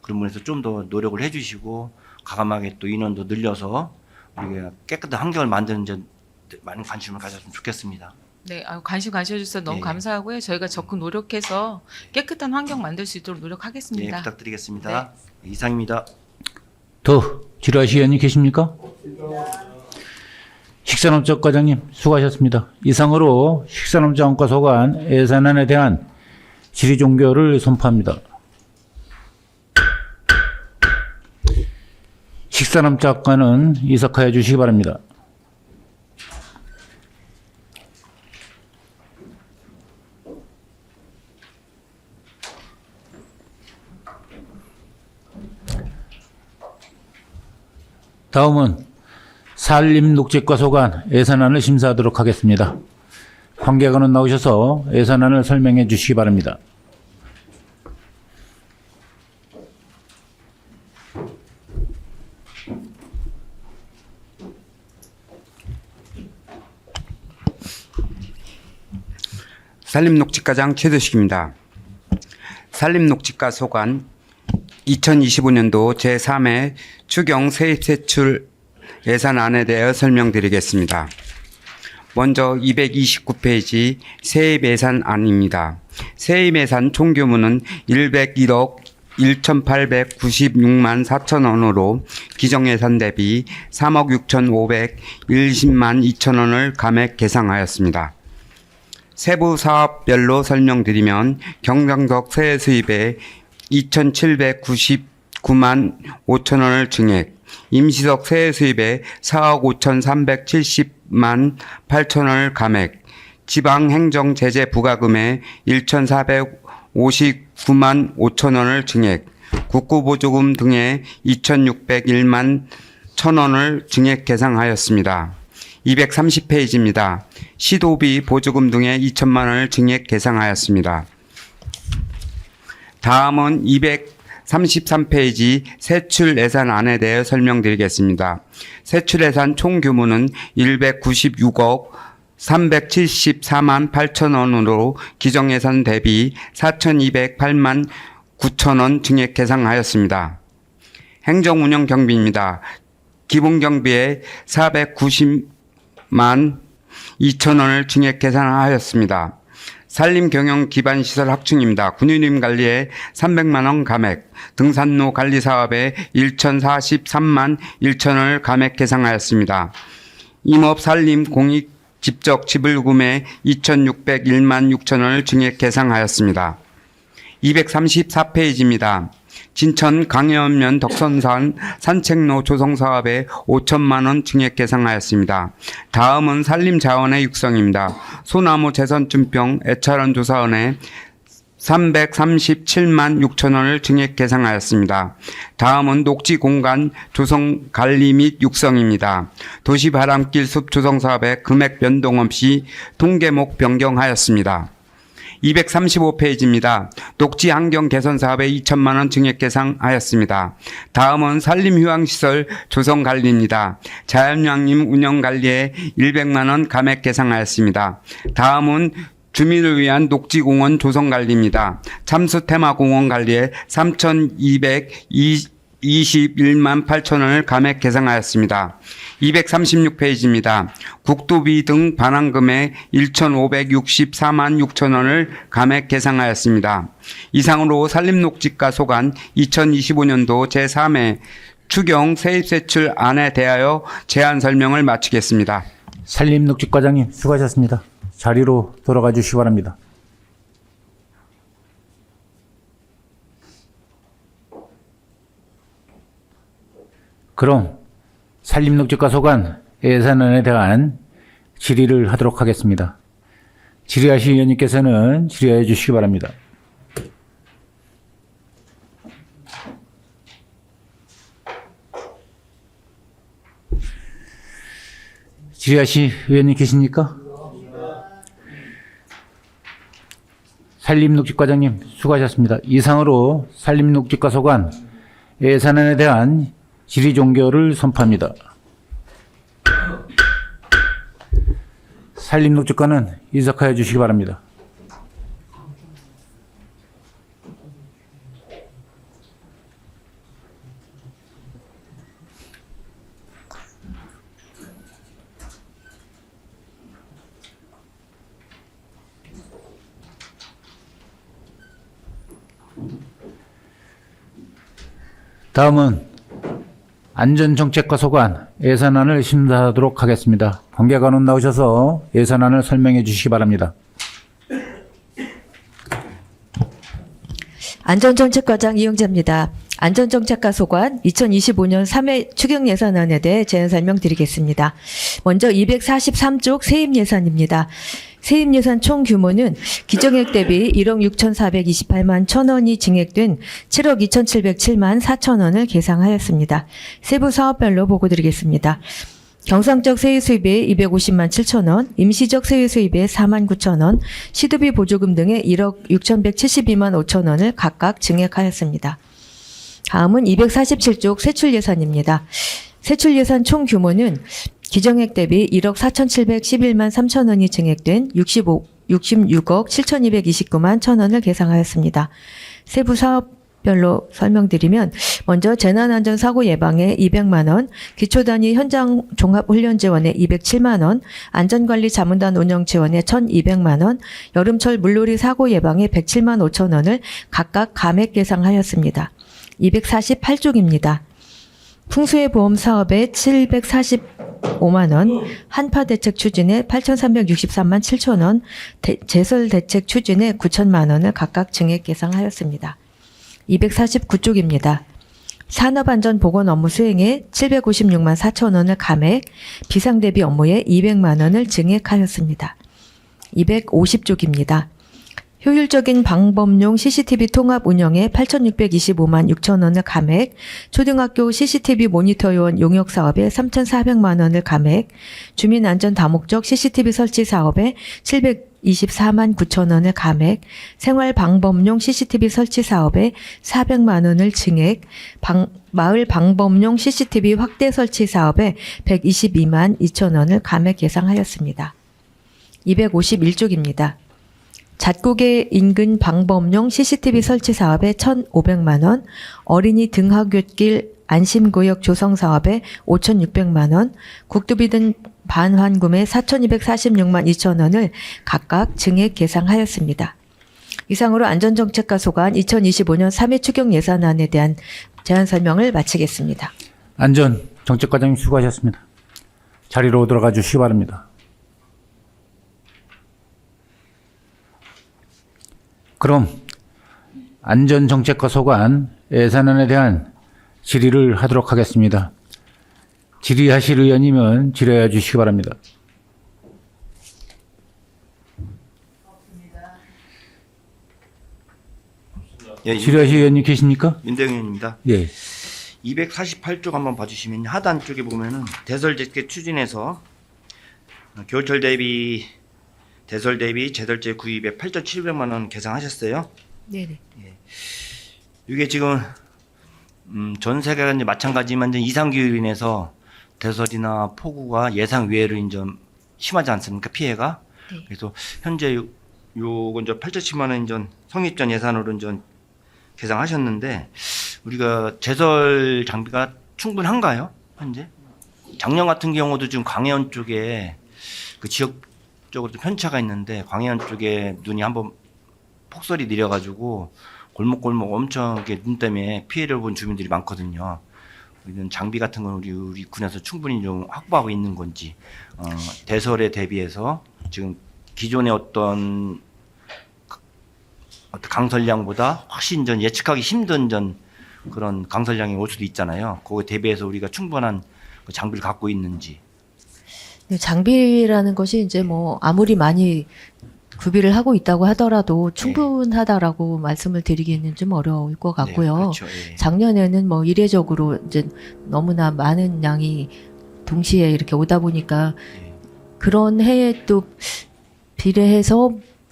그런 분에서 좀 더 노력을 해주시고 과감하게 또 인원도 늘려서 우리가 깨끗한 환경을 만드는 데 많은 관심을 가졌으면 좋겠습니다. 네, 관심 가져주셔서 너무 예. 감사하고요. 저희가 적극 노력해서 깨끗한 환경 만들 수 있도록 네, 노력하겠습니다. 부탁드리겠습니다. 이상입니다. 더 질의하실 의원님 계십니까? 식산업적 과장님 수고하셨습니다. 이상으로 식산업자원과 소관 예산안에 대한 질의 종결을 선포합니다. 식산업자과는 이삭하여 주시기 바랍니다. 다음은 산림녹지과 소관 예산안을 심사하도록 하겠습니다. 관계관은 나오셔서 예산안을 설명해 주시기 바랍니다. 산림녹지과장 최도식입니다. 산림녹지과 소관 2025년도 제3회 추경 세입세출 예산안에 대해 설명드리겠습니다. 먼저 229페이지 세입예산안입니다. 세입예산 총규모는 101억 1,896만 4천 원으로 기정예산 대비 3억 6,510만 2천 원을 감액 계상하였습니다. 세부 사업별로 설명드리면 경상적 세액 수입에 2,799만 5천 원을 증액, 임시적 세액 수입에 4억 5,370만 8천 원을 감액, 지방행정제재 부과금에 1,450 9만 5천 원을 증액, 국고보조금 등의 2,601만 1천 원을 증액 계상하였습니다. 230페이지입니다. 시도비 보조금 등의 2천만 원을 증액 계상하였습니다. 다음은 233페이지 세출 예산안에 대해 설명드리겠습니다. 세출 예산 총 규모는 196억 374만 8천 원으로 기정예산 대비 4,208만 9천 원 증액 계상하였습니다. 행정운영 경비입니다. 기본경비에 490만 2천 원을 증액 계산하였습니다. 산림경영기반시설 확충입니다. 군유림 관리에 300만 원 감액, 등산로 관리 사업에 1,043만 1천 원을 감액 계상하였습니다. 임업 산림 공익 집적 지불금에 2,601만 6천 원을 증액 계상하였습니다. 234페이지입니다. 진천 강해안면 덕선산 산책로 조성 사업에 5천만 원 증액 계상하였습니다. 다음은 산림자원의 육성입니다. 소나무 재선증병 애찰원 조사원에 337만 6천 원을 증액 계상하였습니다. 다음은 녹지 공간 조성 관리 및 육성입니다. 도시 바람길 숲 조성 사업에 금액 변동 없이 통계목 변경하였습니다. 235페이지입니다. 녹지 환경 개선 사업에 2천만 원 증액 계상하였습니다. 다음은 산림휴양시설 조성 관리입니다. 자연휴양림 운영 관리에 100만 원 감액 계상하였습니다. 다음은 주민을 위한 녹지공원 조성 관리입니다. 참수 테마공원 관리에 3,221만 8천 원을 감액 계상하였습니다. 236페이지입니다. 국도비 등 반환금에 1,564만 6천 원을 감액 계상하였습니다. 이상으로 산림녹지과 소관 2025년도 제3회 추경 세입세출안에 대하여 제안 설명을 마치겠습니다. 산림녹지과장님 수고하셨습니다. 자리로 돌아가 주시기 바랍니다. 그럼 산림녹지과 소관 예산안에 대한 질의를 하도록 하겠습니다. 질의하실 위원님께서는 질의해 주시기 바랍니다. 질의하실 위원님 계십니까? 산림녹지과장님 수고하셨습니다. 이상으로 산림녹지과 소관 예산안에 대한 질의 종결을 선포합니다. 산림녹지과는 이석하여 주시기 바랍니다. 다음은 안전정책과 소관 예산안을 심사하도록 하겠습니다. 관계관원 나오셔서 예산안을 설명해 주시기 바랍니다. 안전정책과장 이영자입니다. 안전정책과 소관 2025년 3회 추경 예산안에 대해 제안 설명드리겠습니다. 먼저 243쪽 세입 예산입니다. 세입 예산 총 규모는 기정액 대비 1억 6,428만 1천 원이 증액된 7억 2,707만 4천 원을 계상하였습니다. 세부 사업별로 보고드리겠습니다. 경상적 세유 수입에 250만 7천 원, 임시적 세유 수입에 4만 9천 원, 시도비 보조금 등의 1억 6,172만 5천 원을 각각 증액하였습니다. 다음은 247쪽 세출 예산입니다. 세출 예산 총 규모는 기정액 대비 1억 4,711만 3천 원이 증액된 66억 7,229만 1천 원을 계상하였습니다. 세부 사업별로 설명드리면 먼저 재난안전사고 예방에 200만 원, 기초단위 현장 종합훈련지원에 207만 원, 안전관리 자문단 운영지원에 1,200만 원, 여름철 물놀이 사고 예방에 107만 5천 원을 각각 감액 계상하였습니다. 248쪽입니다. 풍수해 보험 사업에 745만 원, 한파 대책 추진에 8,363만 7천 원, 제설 대책 추진에 9천만 원을 각각 증액 계상하였습니다. 249쪽입니다. 산업안전보건 업무 수행에 756만 4천 원을 감액, 비상대비 업무에 200만 원을 증액하였습니다. 250쪽입니다. 효율적인 방법용 CCTV 통합 운영에 8,625만 6천 원을 감액, 초등학교 CCTV 모니터 요원 용역 사업에 3,400만 원을 감액, 주민 안전 다목적 CCTV 설치 사업에 724만 9천 원을 감액, 생활 방범용 CCTV 설치 사업에 400만 원을 증액, 마을 방범용 CCTV 확대 설치 사업에 122만 2천 원을 감액 예상하였습니다. 251쪽입니다. 잣고개 인근 방범용 CCTV 설치 사업에 1,500만 원, 어린이 등하굣길 안심구역 조성 사업에 5,600만 원, 국도비 등 반환금에 4,246만 2천 원을 각각 증액 계상하였습니다. 이상으로 안전정책과 소관 2025년 3회 추경 예산안에 대한 제안 설명을 마치겠습니다. 안전정책과장님 수고하셨습니다. 자리로 들어가 주시기 바랍니다. 그럼 안전정책과 소관 예산안에 대한 질의를 하도록 하겠습니다. 질의하실 의원님은 질의해 주시기 바랍니다. 예, 질의하실 의원님 계십니까? 윤대경입니다. 예. 248쪽 한번 봐주시면 하단 쪽에 보면은 대설제께 추진해서 겨울철 대비 제설제 구입에 8,700만 원 계상하셨어요. 네네. 이게 지금 전 세계가 이제 마찬가지지만 이제 이상 기후로 인해서 대설이나 폭우가 예상 외로 이제 심하지 않습니까? 피해가. 네. 그래서 현재 요건 이제 8,700만 원 이제 성립전 예산으로 이제 계상하셨는데 우리가 제설 장비가 충분한가요? 현재? 작년 같은 경우도 지금 광해안 쪽에 그 지역적으로 좀 편차가 있는데 광해안 쪽에 눈이 한번 폭설이 내려가지고 골목골목 엄청 이렇게 눈 때문에 피해를 본 주민들이 많거든요. 우리는 장비 같은 건 우리 군에서 충분히 좀 확보하고 있는 건지 대설에 대비해서 지금 기존의 어떤 강설량보다 훨씬 전 예측하기 힘든 그런 강설량이 올 수도 있잖아요. 그거에 대비해서 우리가 충분한 그 장비를 갖고 있는지. 네, 장비라는 것이 이제 뭐 아무리 많이 구비를 하고 있다고 하더라도 충분하다라고 말씀을 드리기는 좀 어려울 것 같고요. 네, 그렇죠. 예. 작년에는 뭐 이례적으로 이제 너무나 많은 양이 동시에 이렇게 오다 보니까 그런 해에 또 비례해서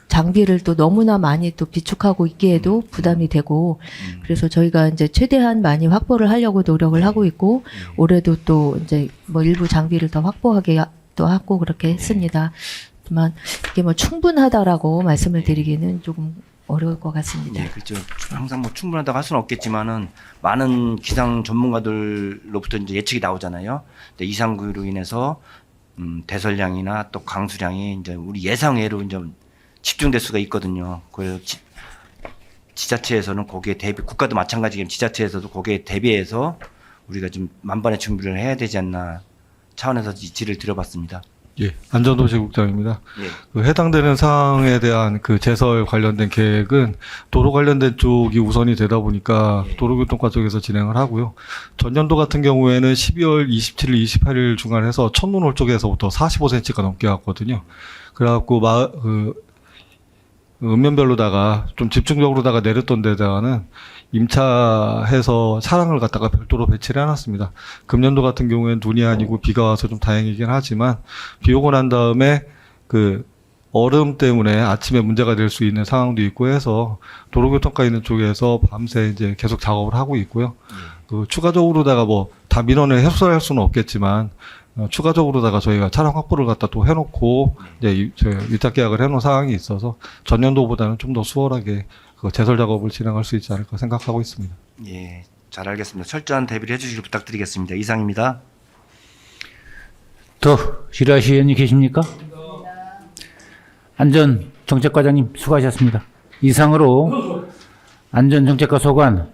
장비를 또 너무나 많이 또 비축하고 있기에도 부담이 되고 그래서 저희가 이제 최대한 많이 확보를 하려고 노력을 하고 있고 올해도 또 이제 뭐 일부 장비를 더 확보하게 또 하고 그렇게 했습니다. 하지만 이게 뭐 충분하다라고 말씀을 드리기는 조금 어려울 것 같습니다. 네, 그렇죠. 항상 뭐 충분하다고 할 수는 없겠지만은 많은 기상 전문가들로부터 이제 예측이 나오잖아요. 근데 이상구로 인해서 대설량이나 또 강수량이 이제 우리 예상외로 이제 집중될 수가 있거든요. 그래서 지자체에서는 거기에 대비, 국가도 마찬가지겠지만 지자체에서도 거기에 대비해서 우리가 좀 만반의 준비를 해야 되지 않나 차원에서 질의를 드려봤습니다. 예, 안전도시국장입니다. 예. 그 해당되는 사항에 대한 그 제설 관련된 계획은 도로 관련된 쪽이 우선이 되다 보니까 도로교통과 쪽에서 진행을 하고요. 전년도 같은 경우에는 12월 27일, 28일 중간에서 천문홀 쪽에서부터 45cm가 넘게 왔거든요. 그래갖고 읍면별로다가 좀 집중적으로다가 내렸던 데다가는 임차해서 차량을 갖다가 별도로 배치를 해놨습니다. 금년도 같은 경우에는 눈이 아니고 비가 와서 좀 다행이긴 하지만 비 오고 난 다음에 그 얼음 때문에 아침에 문제가 될 수 있는 상황도 있고 해서 도로교통과 있는 쪽에서 밤새 이제 계속 작업을 하고 있고요. 그 추가적으로다가 뭐 다 민원을 해소할 수는 없겠지만 추가적으로다가 저희가 차량 확보를 갖다 또 해놓고 이제 위탁 계약을 해놓은 상황이 있어서 전년도보다는 좀 더 수월하게 그 제설 작업을 진행할 수 있지 않을까 생각하고 있습니다. 예, 잘 알겠습니다. 철저한 대비를 해주시길 부탁드리겠습니다. 이상입니다. 더 질의하실 의원님 계십니까? 안전정책과장님 수고하셨습니다. 이상으로 안전정책과 소관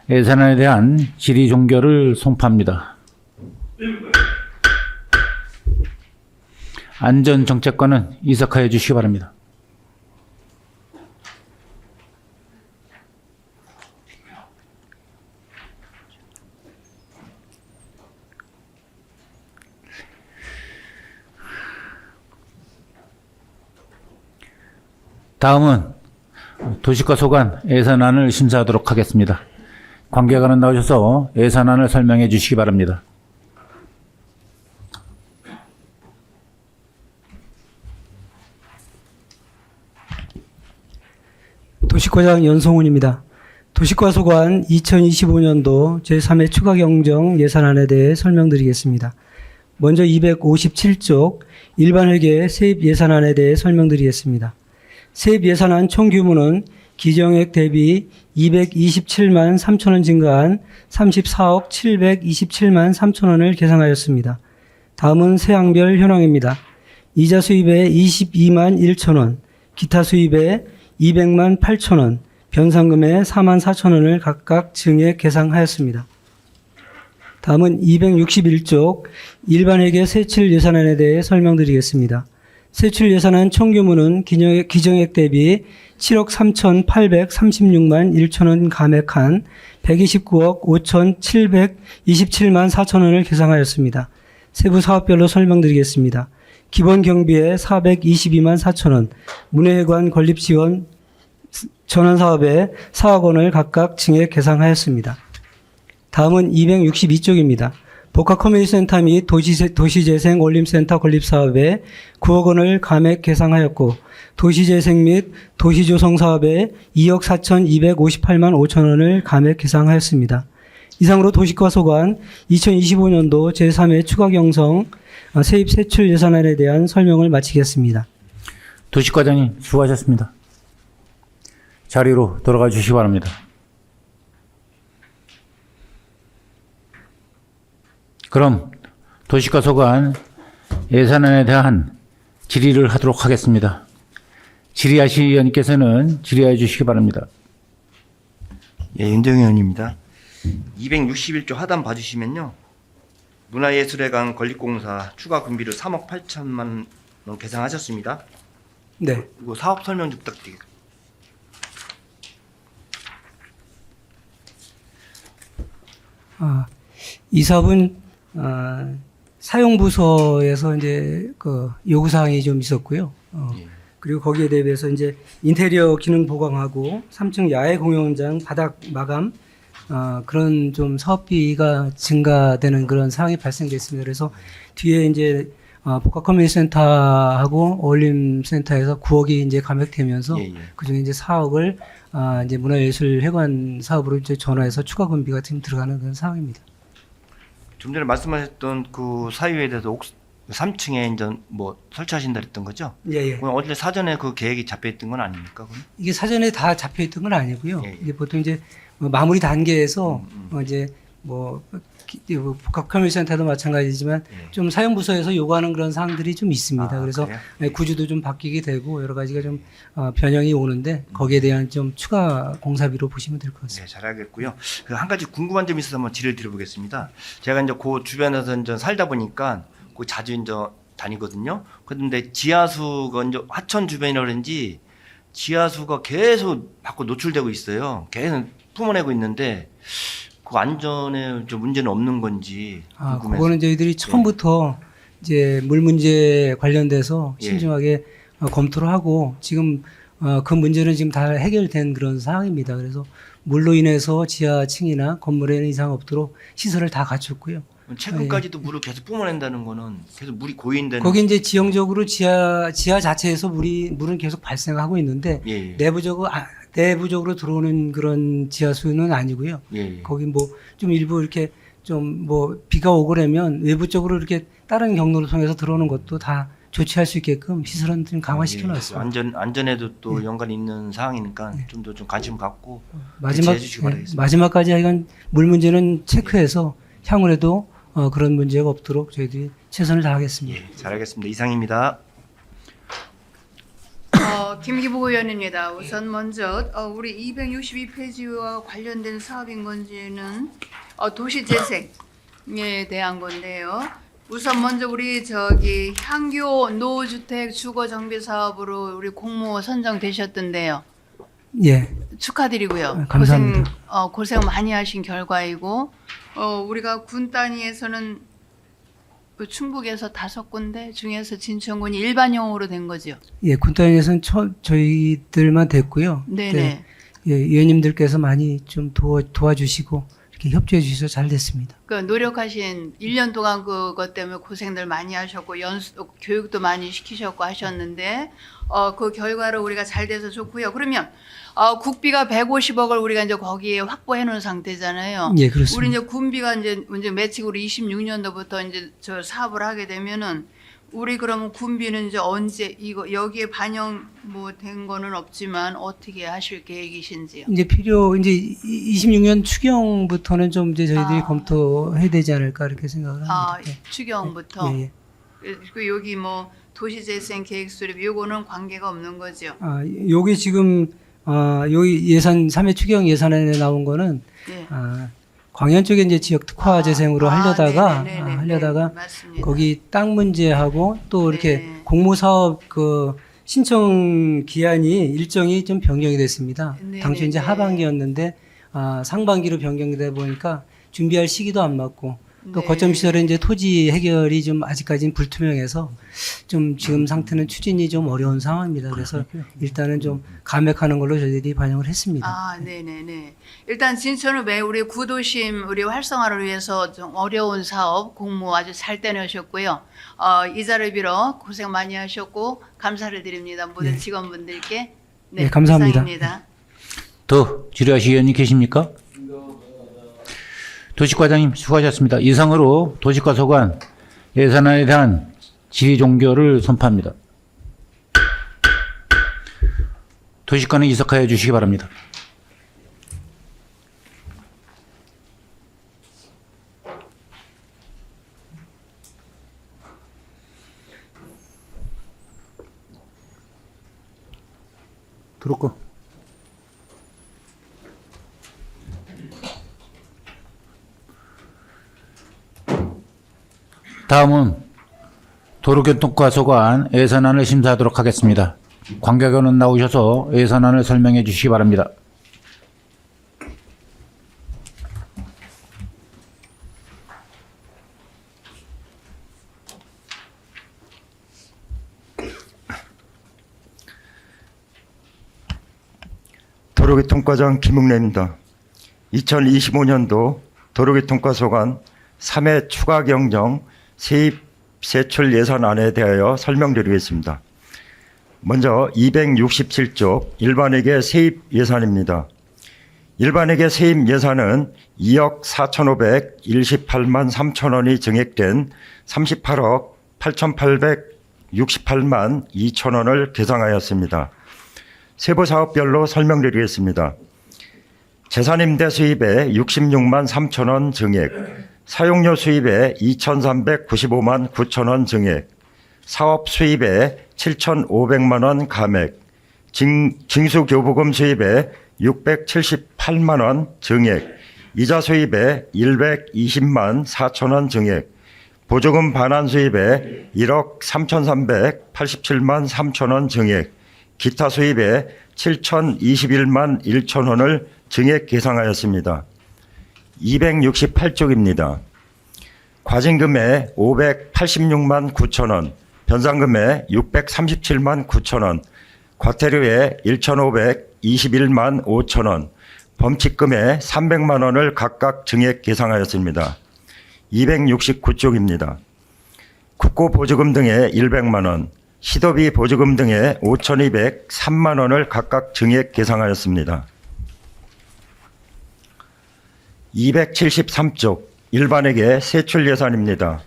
예산안에 대한 질의 종결을 송파합니다. 안전정책과는 이석하여 주시기 바랍니다. 다음은 도시과 소관 예산안을 심사하도록 하겠습니다. 관계관은 나오셔서 예산안을 설명해 주시기 바랍니다. 도시과장 연성훈입니다. 도시과 소관 2025년도 제3회 추가 경정 예산안에 대해 설명드리겠습니다. 먼저 257쪽 일반회계 세입 예산안에 대해 설명드리겠습니다. 세입 예산안 총 규모는 기정액 대비 227만 3천원 증가한 34억 727만 3천원을 계상하였습니다. 다음은 세항별 현황입니다. 이자 수입에 22만 1천원, 기타 수입에 200만 8천원, 변상금에 4만 4천원을 각각 증액 계상하였습니다. 다음은 261쪽 일반회계 세출 예산안에 대해 설명드리겠습니다. 세출 예산안 총 규모는 기정액 대비 7억 3,836만 1천원 감액한 129억 5,727만 4천원을 계상하였습니다. 세부 사업별로 설명드리겠습니다. 기본 경비에 422만 4천원, 문해회관 건립 지원 전환 사업에 4억 원을 각각 증액 계상하였습니다. 다음은 262쪽입니다. 복합 커뮤니티 센터 및 도시재생 올림센터 건립 사업에 9억 원을 감액 계상하였고, 도시재생 및 도시조성 사업에 2억 4,258만 5천 원을 감액 계상하였습니다. 이상으로 도시과 소관 2025년도 제3회 추가 경정 세입 세출 예산안에 대한 설명을 마치겠습니다. 도시과장님 수고하셨습니다. 자리로 돌아가 주시기 바랍니다. 그럼 도시과 소관 예산안에 대한 질의를 하도록 하겠습니다. 질의하실 의원님께서는 질의해 주시기 바랍니다. 예, 윤정현 의원입니다. 261조 하단 봐주시면요. 문화예술회관 건립공사 추가 군비를 3억 8천만 원 계상하셨습니다. 네. 그리고 사업 설명 좀 부탁드립니다. 이 사업은 사용부서에서 이제 그 요구사항이 좀 있었고요. 그리고 거기에 대비해서 이제 인테리어 기능 보강하고 3층 야외 공연장 바닥 마감 그런 좀 사업비가 증가되는 그런 상황이 발생됐습니다. 그래서 뒤에 이제 복합 커뮤니티 센터하고 어울림센터에서 9억이 이제 감액되면서 그중에 이제 4억을 이제 문화예술회관 사업으로 이제 전화해서 추가 군비가 지금 들어가는 그런 상황입니다. 좀 전에 말씀하셨던 그 사유에 대해서 3층에 이제 뭐 설치하신다 그랬던 거죠? 예. 어제 사전에 그 계획이 잡혀 있던 건 아닙니까? 그럼? 이게 사전에 다 잡혀 있던 건 아니고요. 예. 이게 보통 이제 마무리 단계에서 이제 복합 커뮤니티 센터도 마찬가지지만 좀 사용부서에서 요구하는 그런 사항들이 좀 있습니다. 그래서 그래요? 구조도 좀 바뀌게 되고 여러 가지가 좀 변형이 오는데 거기에 대한 좀 추가 공사비로 보시면 될 것 같습니다. 네, 잘 알겠고요. 그 한 가지 궁금한 점이 있어서 한번 질의를 드려보겠습니다. 제가 이제 그 주변에서 이제 살다 보니까 그 자주 이제 다니거든요. 그런데 지하수가 이제 하천 주변이라 그런지 지하수가 계속 밖으로 노출되고 있어요. 계속 품어내고 있는데 그 안전에 좀 문제는 없는 건지 궁금해서. 그거는 저희들이 처음부터 이제 물 문제 관련돼서 신중하게 검토를 하고 지금 그 문제는 지금 다 해결된 그런 상황입니다. 그래서 물로 인해서 지하층이나 건물에는 이상 없도록 시설을 다 갖췄고요. 최근까지도 물을 계속 뿜어낸다는 거는 계속 물이 고인되는. 거기 이제 지형적으로 지하 자체에서 물은 계속 발생하고 있는데 내부적으로 들어오는 그런 지하수는 아니고요. 거기 뭐 좀 일부 이렇게 좀 뭐 비가 오고 그러면 외부 쪽으로 이렇게 다른 경로를 통해서 들어오는 것도 다 조치할 수 있게끔 시설은 좀 강화시켜 놨습니다. 안전에도 또 연관이 있는 사항이니까 좀 더 좀 관심 갖고 마지막 해주시기 바라겠습니다. 마지막까지 하여간 물 문제는 체크해서 향후에도 그런 문제가 없도록 저희들이 최선을 다하겠습니다. 잘 알겠습니다. 이상입니다. 김기복 의원입니다. 우선 먼저 우리 262페이지와 관련된 사업인 건지는 도시재생에 대한 건데요. 우선 먼저 우리 향교 노후주택 주거정비 사업으로 우리 공모 선정되셨던데요. 예. 축하드리고요. 감사합니다. 고생 많이 하신 결과이고 우리가 군 단위에서는 그 충북에서 5군데 중에서 진천군이 일반형으로 된 거죠. 예, 군단에서는 저희들만 됐고요. 네네. 예, 의원님들께서 많이 좀 도와주시고 이렇게 협조해 주셔서 잘 됐습니다. 그 노력하신 1년 동안 그것 때문에 고생들 많이 하셨고 교육도 많이 시키셨고 하셨는데 그 결과로 우리가 잘 돼서 좋고요. 그러면 국비가 150억을 우리가 이제 거기에 확보해 놓은 상태잖아요. 예, 그렇습니다. 우리 이제 군비가 이제 매칭으로 26년도부터 이제 저 사업을 하게 되면은 우리 그러면 군비는 이제 언제 이거 여기에 반영 뭐 된 거는 없지만 어떻게 하실 계획이신지요? 이제 이제 26년 추경부터는 좀 이제 저희들이 검토해야 되지 않을까 이렇게 생각을 합니다. 예. 추경부터. 예, 예. 그 여기 뭐 도시재생 계획 수립 요거는 관계가 없는 거죠. 요게 지금 여기 예산 3회 추경 예산안에 나온 거는 예. 광양 쪽에 이제 지역 특화 재생으로 하려다가 네네네네. 맞습니다. 거기 땅 문제하고 또 이렇게 네. 공모 사업 그 신청 기한이 일정이 좀 변경이 됐습니다. 네네네. 당초 이제 하반기였는데 상반기로 변경되다 보니까 준비할 시기도 안 맞고 또 네. 거점 시설의 이제 토지 해결이 좀 아직까지는 불투명해서 좀 지금 상태는 추진이 좀 어려운 상황입니다. 그래서 일단은 좀 감액하는 걸로 저희들이 반영을 했습니다. 네네네. 일단 진천읍에 우리 구도심 우리 활성화를 위해서 좀 어려운 사업 공모 아주 잘 떼내셨고요. 이 자를 빌어 고생 많이 하셨고 감사를 드립니다. 모든 네. 직원분들께. 네, 감사합니다. 이상입니다. 더 질의하실 의원님 계십니까? 도시과장님 수고하셨습니다. 이상으로 도시과 소관 예산안에 대한 질의 종결을 선포합니다. 도시과는 이석하여 주시기 바랍니다. 들어올까? 다음은 도로교통과 소관 예산안을 심사하도록 하겠습니다. 관계자는 나오셔서 예산안을 설명해 주시기 바랍니다. 도로교통과장 김웅래입니다. 2025년도 도로교통과 소관 3회 추가 경정 세입 세출 예산안에 대하여 설명드리겠습니다. 먼저 267쪽 일반회계 세입 예산입니다. 일반회계 세입 예산은 2억 4,518만 3천 원이 증액된 38억 8,868만 2천 원을 계상하였습니다. 세부 사업별로 설명드리겠습니다. 재산임대 수입에 66만 3천 원 증액, 사용료 수입에 2,395만 9천 원 증액, 사업 수입에 7,500만 원 감액, 징수교부금 수입에 678만 원 증액, 이자 수입에 120만 4천 원 증액, 보조금 반환 수입에 1억 3,387만 3천 원 증액, 기타 수입에 7,021만 1천 원을 증액 계상하였습니다. 268쪽입니다. 과징금에 586만 9천 원, 변상금에 637만 9천 원, 과태료에 1,521만 5천 원, 범칙금에 300만 원을 각각 증액 계상하였습니다. 269쪽입니다. 국고보조금 등에 100만 원, 시도비 보조금 등에 5,203만 원을 각각 증액 계상하였습니다. 273쪽 일반회계 세출 예산입니다.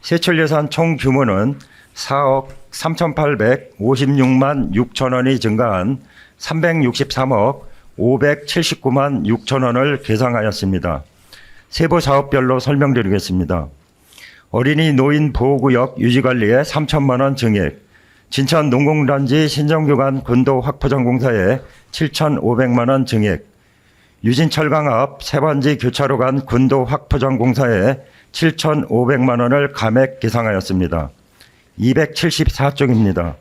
세출 예산 총 규모는 4억 3,856만 6천 원이 증가한 363억 579만 6천 원을 계상하였습니다. 세부 사업별로 설명드리겠습니다. 어린이 노인 보호구역 유지관리에 3천만 원 증액, 진천 농공단지 신정교관 군도 확포장 공사에 7,500만 원 증액, 유진철강앞 세반지 교차로 간 군도 확포장 공사에 7,500만 원을 감액 계상하였습니다. 274쪽입니다.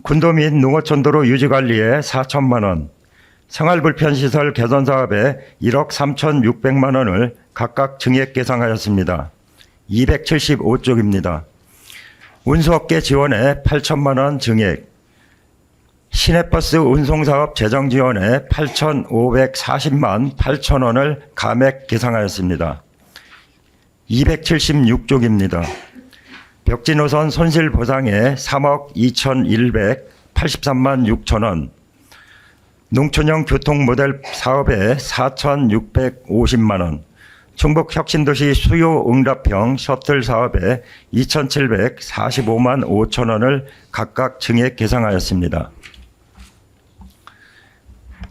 군도 및 농어촌도로 유지관리에 4천만 원, 생활불편시설 개선 사업에 1억 3,600만 원을 각각 증액 계상하였습니다. 275쪽입니다. 운수업계 지원에 8천만 원 증액, 시내버스 운송사업 재정 지원에 8,540만 8천 원을 감액 계상하였습니다. 276쪽입니다. 벽지노선 손실 보상에 3억 2,183만 6천 원, 농촌형 교통모델 사업에 4,650만 원, 충북 혁신도시 수요응답형 셔틀 사업에 2,745만 5천 원을 각각 증액 계상하였습니다.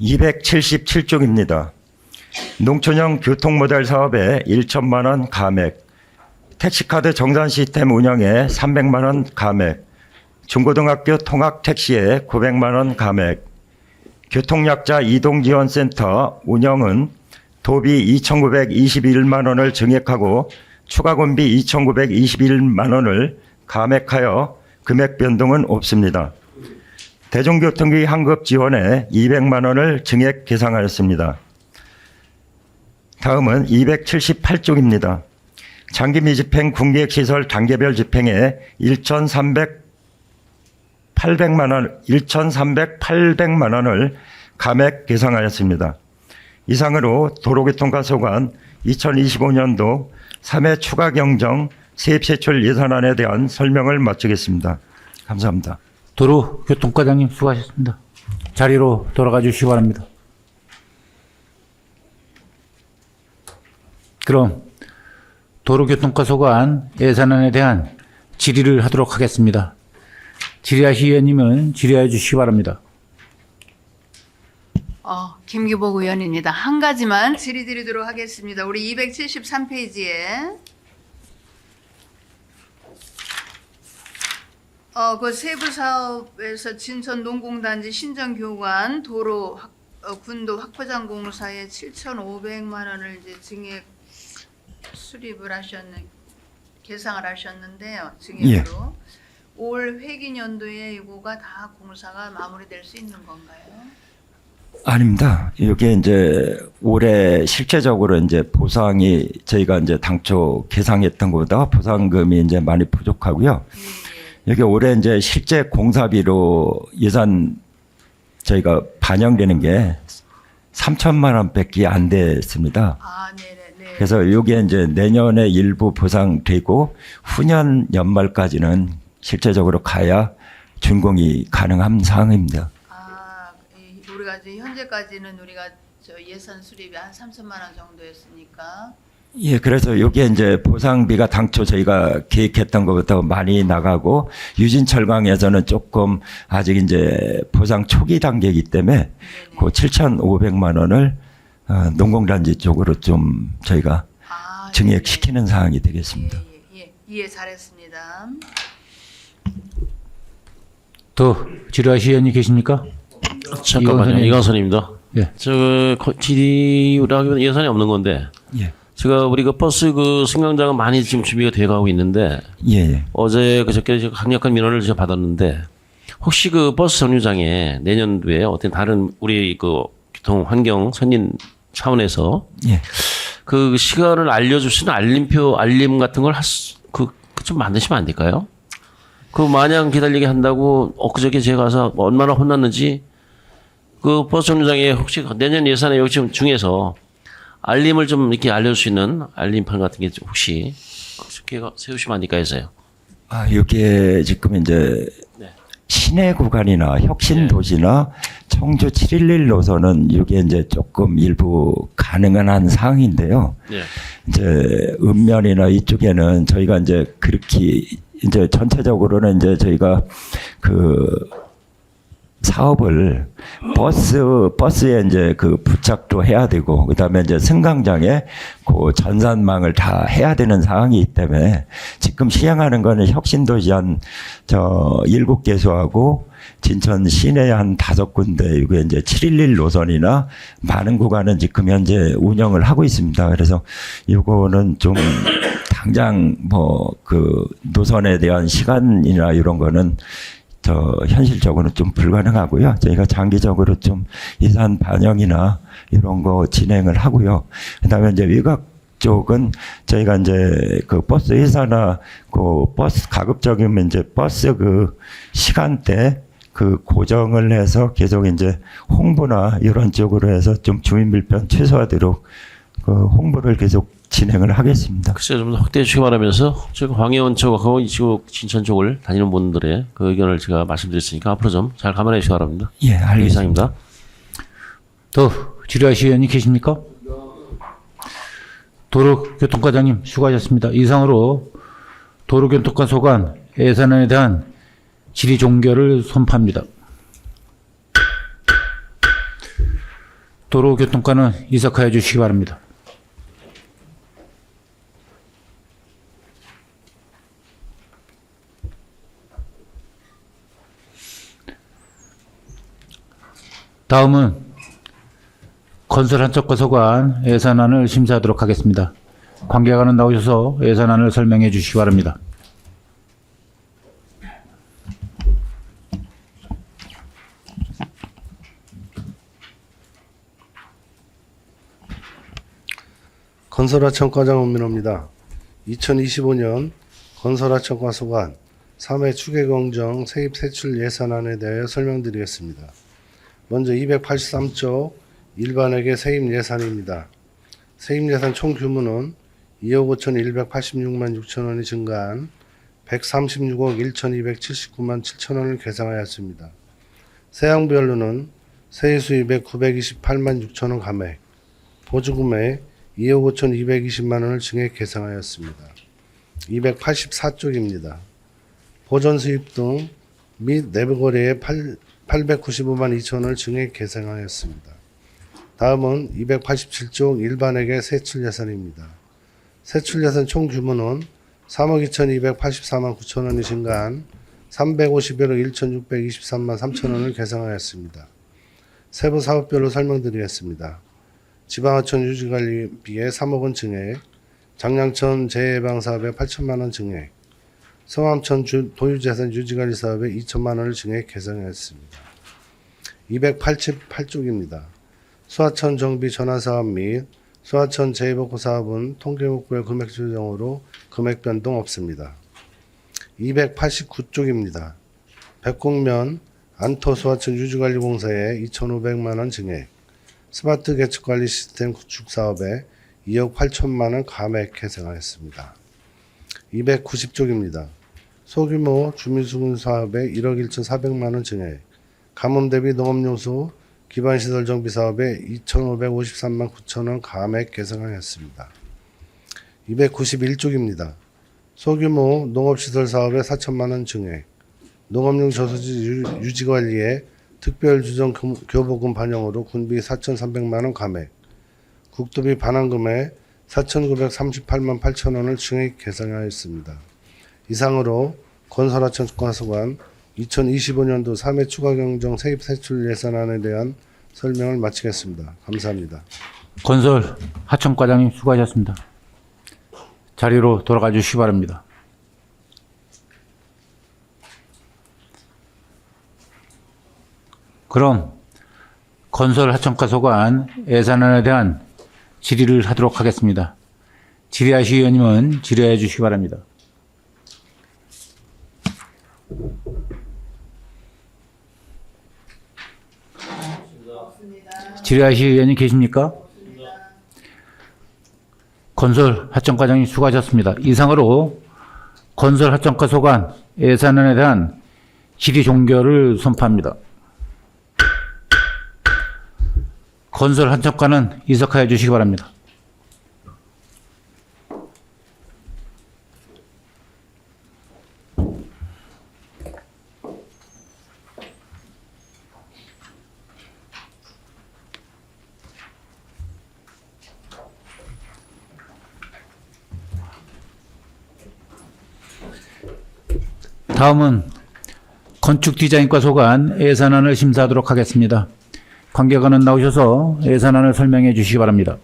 277쪽입니다. 농촌형 교통모델 사업에 1천만 원 감액, 택시카드 정산 시스템 운영에 300만 원 감액, 중고등학교 통학택시에 900만 원 감액, 교통약자 이동지원센터 운영은 도비 2,921만 원을 증액하고 추가금비 2,921만 원을 감액하여 금액 변동은 없습니다. 대중교통비 환급 지원에 200만 원을 증액 계상하였습니다. 다음은 278쪽입니다. 장기 미집행 군객시설 단계별 집행에 1,308만 원을 감액 계상하였습니다. 이상으로 도로교통과소관 2025년도 3회 추가 경정 세입세출 예산안에 대한 설명을 마치겠습니다. 감사합니다. 도로교통과장님 수고하셨습니다. 자리로 돌아가 주시기 바랍니다. 그럼 도로교통과소관 예산안에 대한 질의를 하도록 하겠습니다. 질의하실 의원님은 질의해 주시기 바랍니다. 김기복 의원입니다. 한 가지만 질의드리도록 하겠습니다. 우리 273페이지에 그 세부 사업에서 진천 농공단지 신정교관 도로 군도 확포장 공사에 7,500만 원을 이제 증액 수립을 계상을 하셨는데요. 증액으로. 예. 올 회기년도에 이거가 다 공사가 마무리될 수 있는 건가요? 아닙니다. 이게 이제 올해 실제적으로 이제 보상이 저희가 이제 당초 계상했던 것보다 보상금이 이제 많이 부족하고요. 여기 올해 이제 실제 공사비로 예산 저희가 반영되는 게 3천만 원밖에 안 됐습니다. 그래서 이게 이제 내년에 일부 보상되고 후년 연말까지는 실제적으로 가야 준공이 가능한 상황입니다. 우리가 이제 현재까지는 우리가 저 예산 수립이 한 3천만 원 정도였으니까. 예, 그래서 이게 이제 보상비가 당초 저희가 계획했던 것보다 많이 나가고 유진철강에서는 조금 아직 이제 보상 초기 단계이기 때문에 그 7,500만 원을 농공단지 쪽으로 좀 저희가 증액시키는 사항이 되겠습니다. 이해 잘했습니다. 더 질의하실 의원이 계십니까? 잠깐만요. 이광선입니다. 예. 질의라기보다 예산이 없는 건데. 예. 제가 우리 그 버스 그 승강장은 많이 지금 준비가 되어가고 있는데. 예. 어제 그저께 강력한 민원을 제가 받았는데 혹시 그 버스 정류장에 내년도에 어떤 다른 우리 그 교통 환경 선진 차원에서 예. 그 시간을 알려줄 수 있는 알림 같은 걸 좀 만드시면 안 될까요? 그 마냥 기다리게 한다고 엊그저께 제가 가서 얼마나 혼났는지 그 버스 정류장에 혹시 내년 예산에 여기 지금 중에서 알림을 좀 이렇게 알려줄 수 있는 알림판 같은 게 혹시 그렇게 세우시면 안 될까 해서요. 이게 지금 이제 시내 구간이나 혁신 도시나 청주 711 노선은 이게 이제 조금 일부 가능한 한 상황인데요. 네. 이제 읍면이나 이쪽에는 저희가 이제 그렇게 이제 전체적으로는 이제 저희가 그 사업을 버스에 이제 그 부착도 해야 되고 그다음에 이제 승강장에 그 전산망을 다 해야 되는 상황이기 때문에 지금 시행하는 거는 혁신도시 한 7개소하고 진천 시내 한 5군데 이게 이제 711 노선이나 많은 구간은 지금 현재 운영을 하고 있습니다. 그래서 이거는 좀 당장 뭐 그 노선에 대한 시간이나 이런 거는 현실적으로는 좀 불가능하고요. 저희가 장기적으로 좀 예산 반영이나 이런 거 진행을 하고요. 그다음에 이제 외곽 쪽은 저희가 이제 그 버스 회사나 그 버스 가급적이면 이제 버스 그 시간대 그 고정을 해서 계속 이제 홍보나 이런 쪽으로 해서 좀 주민 불편 최소화되도록 그 홍보를 계속 진행을 하겠습니다. 글쎄 좀 더 확대해 주시기 바라면서 지금 황해원 쪽하고 이쪽 진천 쪽을 다니는 분들의 그 의견을 제가 말씀드렸으니까 앞으로 좀 잘 감안해 주시기 바랍니다. 예, 알겠습니다. 이상입니다. 더 질의하실 의원이 계십니까? 도로교통과장님 수고하셨습니다. 이상으로 도로교통과 소관 예산안에 대한 질의 종결을 선포합니다. 도로교통과는 이삭하여 주시기 바랍니다. 다음은 건설한척과 소관 예산안을 심사하도록 하겠습니다. 관계자는 나오셔서 예산안을 설명해 주시기 바랍니다. 건설하청과장 엄민호입니다. 2025년 건설하청과 소관 3회 추계공정 세입세출 예산안에 대해 설명드리겠습니다. 먼저 283조 일반회계 세입 예산입니다. 세입 예산 총 규모는 2억 5,186만 6천 원이 증가한 136억 1,279만 7천 원을 계상하였습니다. 세항별로는 세입 수입액 928만 6천 원 감액, 보조금액 2억 5,220만 원을 증액 계상하였습니다. 284쪽입니다. 보전 수입 등 및 내부 거래에 895만 2천 원을 증액 계상하였습니다. 다음은 287쪽 일반회계 세출 예산입니다. 세출 예산 총 규모는 3억 2,284만 9천 원이 증가한 351억 1,623만 3천 원을 계상하였습니다. 세부 사업별로 설명드리겠습니다. 지방하천 유지관리비에 3억 원 증액, 장량천 재해예방사업에 8천만 원 증액, 성암천 도유재산 유지관리 사업에 2천만 원을 증액 계상하였습니다. 288쪽입니다. 수하천 정비 전환사업 및 수하천 재해복구 사업은 통계목별 금액 조정으로 금액 변동 없습니다. 289쪽입니다. 백곡면 안토 수하천 유지관리공사에 2,500만 원 증액, 스마트 계측관리 시스템 구축 사업에 2억 8천만 원 감액 계상하였습니다. 290쪽입니다. 소규모 주민수군 사업에 1억 1,400만 원 증액, 가뭄 대비 농업용수 기반시설 정비 사업에 2,553만 9천 원 감액 계상하였습니다. 291쪽입니다. 소규모 농업시설 사업에 4천만 원 증액, 농업용 저수지 유지관리에 특별주정 교부금 반영으로 군비 4,300만 원 감액, 국도비 반환금에 4,938만 8천 원을 증액 계상하였습니다. 이상으로 건설하청과 소관 2025년도 3회 추가경정 세입세출 예산안에 대한 설명을 마치겠습니다. 감사합니다. 건설 하청과장님 수고하셨습니다. 자리로 돌아가 주시기 바랍니다. 그럼 건설 하청과 소관 예산안에 대한 질의를 하도록 하겠습니다. 질의하실 의원님은 질의해 주시기 바랍니다. 질의하실 의원님 계십니까? 건설 하청과장님 수고하셨습니다. 이상으로 건설 하청과 소관 예산안에 대한 질의 종결을 선포합니다. 건설 하청과는 이삭하여 주시기 바랍니다. 다음은 건축디자인과 소관 예산안을 심사하도록 하겠습니다. 관계자는 나오셔서 예산안을 설명해 주시기 바랍니다.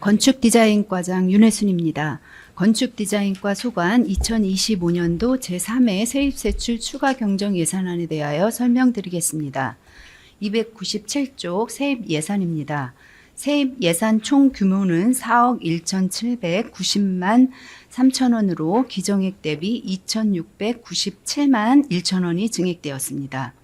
건축디자인과장 윤혜순입니다. 건축디자인과 소관 2025년도 제3회 세입세출 추가 경정 예산안에 대하여 설명드리겠습니다. 297쪽 세입 예산입니다. 세입 예산 총 규모는 4억 1,790만 3천 원으로 기정액 대비 2,697만 1천 원이 증액되었습니다.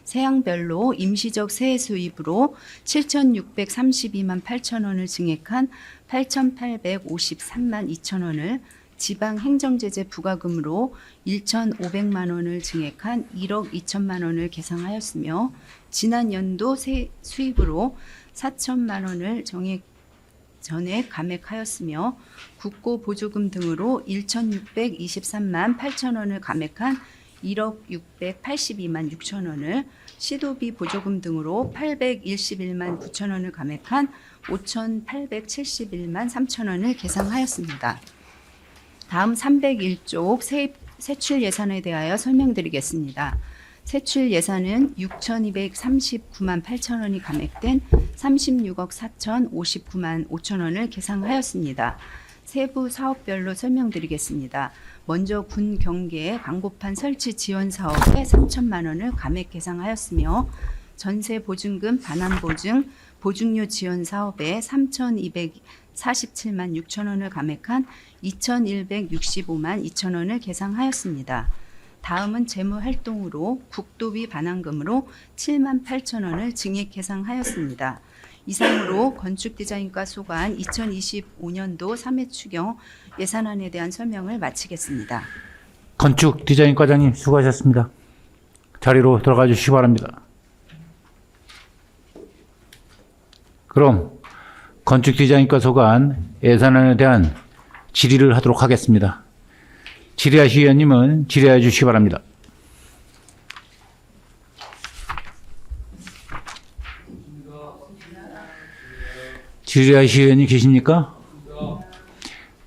세양별로 임시적 세액 수입으로 7,632만 8천 원을 증액한 8,853만 2천 원을, 지방행정제재 부과금으로 1,500만 원을 증액한 1억 2천만 원을 계상하였으며, 지난 연도 수입으로 4천만 원을 전액 감액하였으며, 국고 보조금 등으로 1,623만 8천 원을 감액한 1억 682만 6천 원을, 시도비 보조금 등으로 811만 9천 원을 감액한 5,871만 3천 원을 계상하였습니다. 다음 301쪽 세출 예산에 대하여 설명드리겠습니다. 세출 예산은 6,239만 8천 원이 감액된 36억 4,059만 5천 원을 계상하였습니다. 세부 사업별로 설명드리겠습니다. 먼저 군 경계 광고판 설치 지원 사업에 3천만 원을 감액 계상하였으며, 전세 보증금 반환 보증 보증료 지원 사업에 3,247만 6천 원을 감액한 2,165만 2천 원을 계상하였습니다. 다음은 재무활동으로 국도비 반환금으로 7만 8천 원을 증액 계상하였습니다. 이상으로 건축디자인과 소관 2025년도 3회 추경 예산안에 대한 설명을 마치겠습니다. 건축디자인과장님 수고하셨습니다. 자리로 들어가 주시기 바랍니다. 그럼 건축디자인과 소관 예산안에 대한 질의를 하도록 하겠습니다. 질의하실 위원님은 질의해 주시기 바랍니다. 질의하실 의원님 계십니까?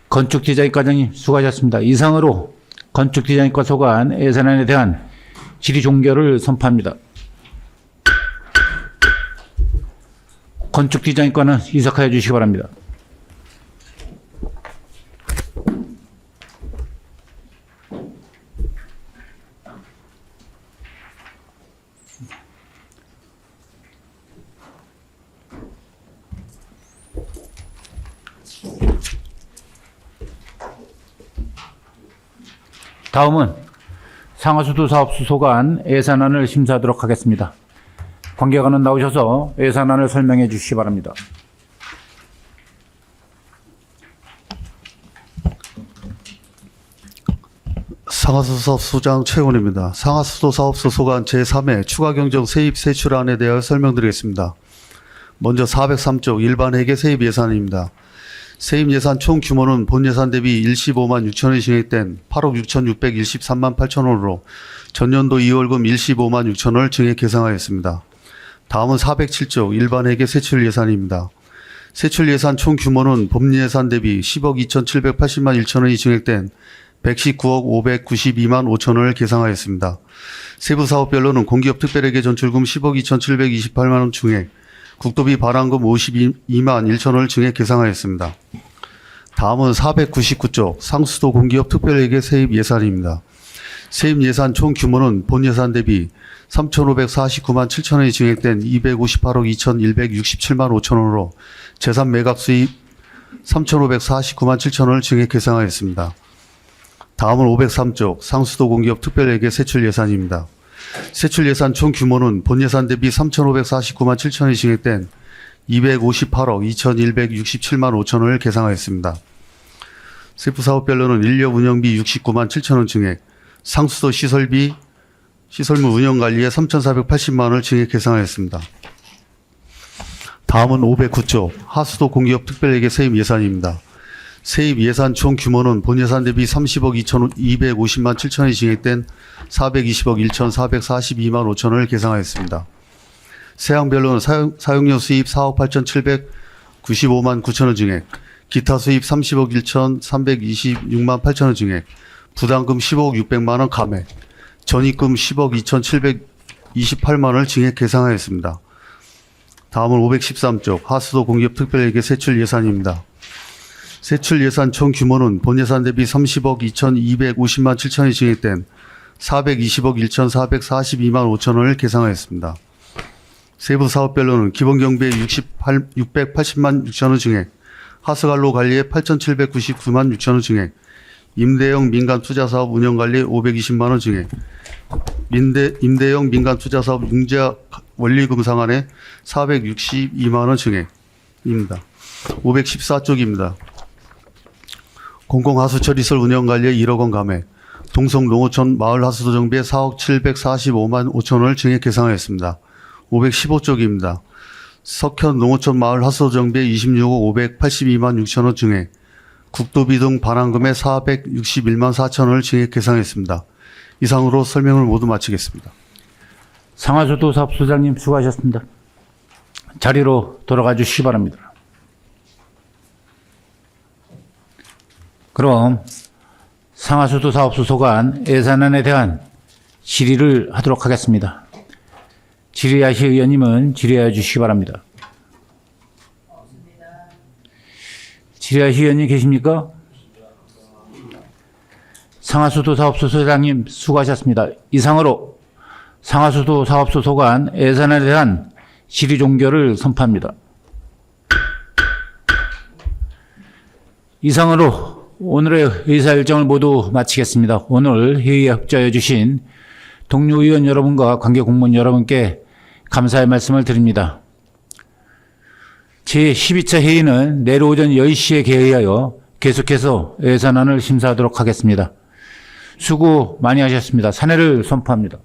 건축디자인과장님 수고하셨습니다. 이상으로 건축디자인과 소관 예산안에 대한 질의 종결을 선포합니다. 건축디자인과는 이석하여 주시기 바랍니다. 다음은 상하수도 사업소 소관 예산안을 심사하도록 하겠습니다. 관계관은 나오셔서 예산안을 설명해 주시기 바랍니다. 상하수도 사업소장 최훈입니다. 상하수도 사업소 소관 제3회 추가 경정 세입 세출안에 대하여 설명드리겠습니다. 먼저 403쪽 일반 회계 세입 예산입니다. 세입 예산 총 규모는 본 예산 대비 15만 6천 원이 증액된 8억 6,623만 8천 원으로 전년도 2월금 15만 6천 원을 증액 계상하였습니다. 다음은 407쪽 일반 회계 세출 예산입니다. 세출 예산 총 규모는 본 예산 대비 10억 2,780만 1천 원이 증액된 119억 592만 5천 원을 계상하였습니다. 세부 사업별로는 공기업 특별회계 전출금 10억 2,728만 원 증액, 국도비 반환금 52만 1천 원을 증액 계상하였습니다. 다음은 499쪽 상수도 공기업 특별회계 세입 예산입니다. 세입 예산 총 규모는 본 예산 대비 3,549만 7천 원이 증액된 258억 2,167만 5천 원으로 재산 매각 수입 3,549만 7천 원을 증액 계상하였습니다. 다음은 503쪽 상수도 공기업 특별회계 세출 예산입니다. 세출 예산 총 규모는 본 예산 대비 3,549만 7천 원이 증액된 258억 2,167만 5천 원을 계상하였습니다. 세부 사업별로는 인력 운영비 69만 7천 원 증액, 상수도 시설비, 시설물 운영관리에 3,480만 원을 증액 계상하였습니다. 다음은 509쪽 하수도 공기업 특별회계 세입 예산입니다. 세입 예산 총 규모는 본 예산 대비 30억 250만 7천 원이 증액된 420억 1,442만 5천 원을 계상하였습니다. 세항별로는 사용료 수입 4억 8,795만 9천 원 증액, 기타 수입 30억 1,326만 8천 원 증액, 부담금 15억 600만 원 감액, 전입금 10억 2,728만 원을 증액 계상하였습니다. 다음은 513쪽 하수도 공기업 특별회계 세출 예산입니다. 세출 예산 총 규모는 본 예산 대비 30억 2,250만 7천이 증액된 420억 1,442만 5천 원을 계상하였습니다. 세부 사업별로는 기본 경비에 680만 6천 원 증액, 하수관로 관리에 8,799만 6천 원 증액, 임대형 민간 투자 사업 운영 관리에 520만 원 증액, 임대형 민간 투자 사업 융자 원리금 상한에 462만 원 증액입니다. 514쪽입니다. 공공하수처리시설 운영 관리에 1억 원 감액, 동성 농어촌 마을 하수도 정비에 4억 745만 5천 원을 증액 계상하였습니다. 515쪽입니다. 석현 농어촌 마을 하수도 정비에 26억 582만 6천 원 증액, 국도비 등 반환금에 461만 4천 원을 증액 계상했습니다. 이상으로 설명을 모두 마치겠습니다. 상하수도 사업소장님 수고하셨습니다. 자리로 돌아가 주시기 바랍니다. 그럼 상하수도 사업소 소관 예산안에 대한 질의를 하도록 하겠습니다. 질의하실 의원님은 질의해 주시기 바랍니다. 질의하실 의원님 계십니까? 상하수도 사업소 소장님 수고하셨습니다. 이상으로 상하수도 사업소 소관 예산안에 대한 질의 종결을 선포합니다. 이상으로 오늘의 의사 일정을 모두 마치겠습니다. 오늘 회의에 협조해 주신 동료 의원 여러분과 관계 공무원 여러분께 감사의 말씀을 드립니다. 제12차 회의는 내일 오전 10시에 개의하여 계속해서 예산안을 심사하도록 하겠습니다. 수고 많이 하셨습니다. 사내를 선포합니다.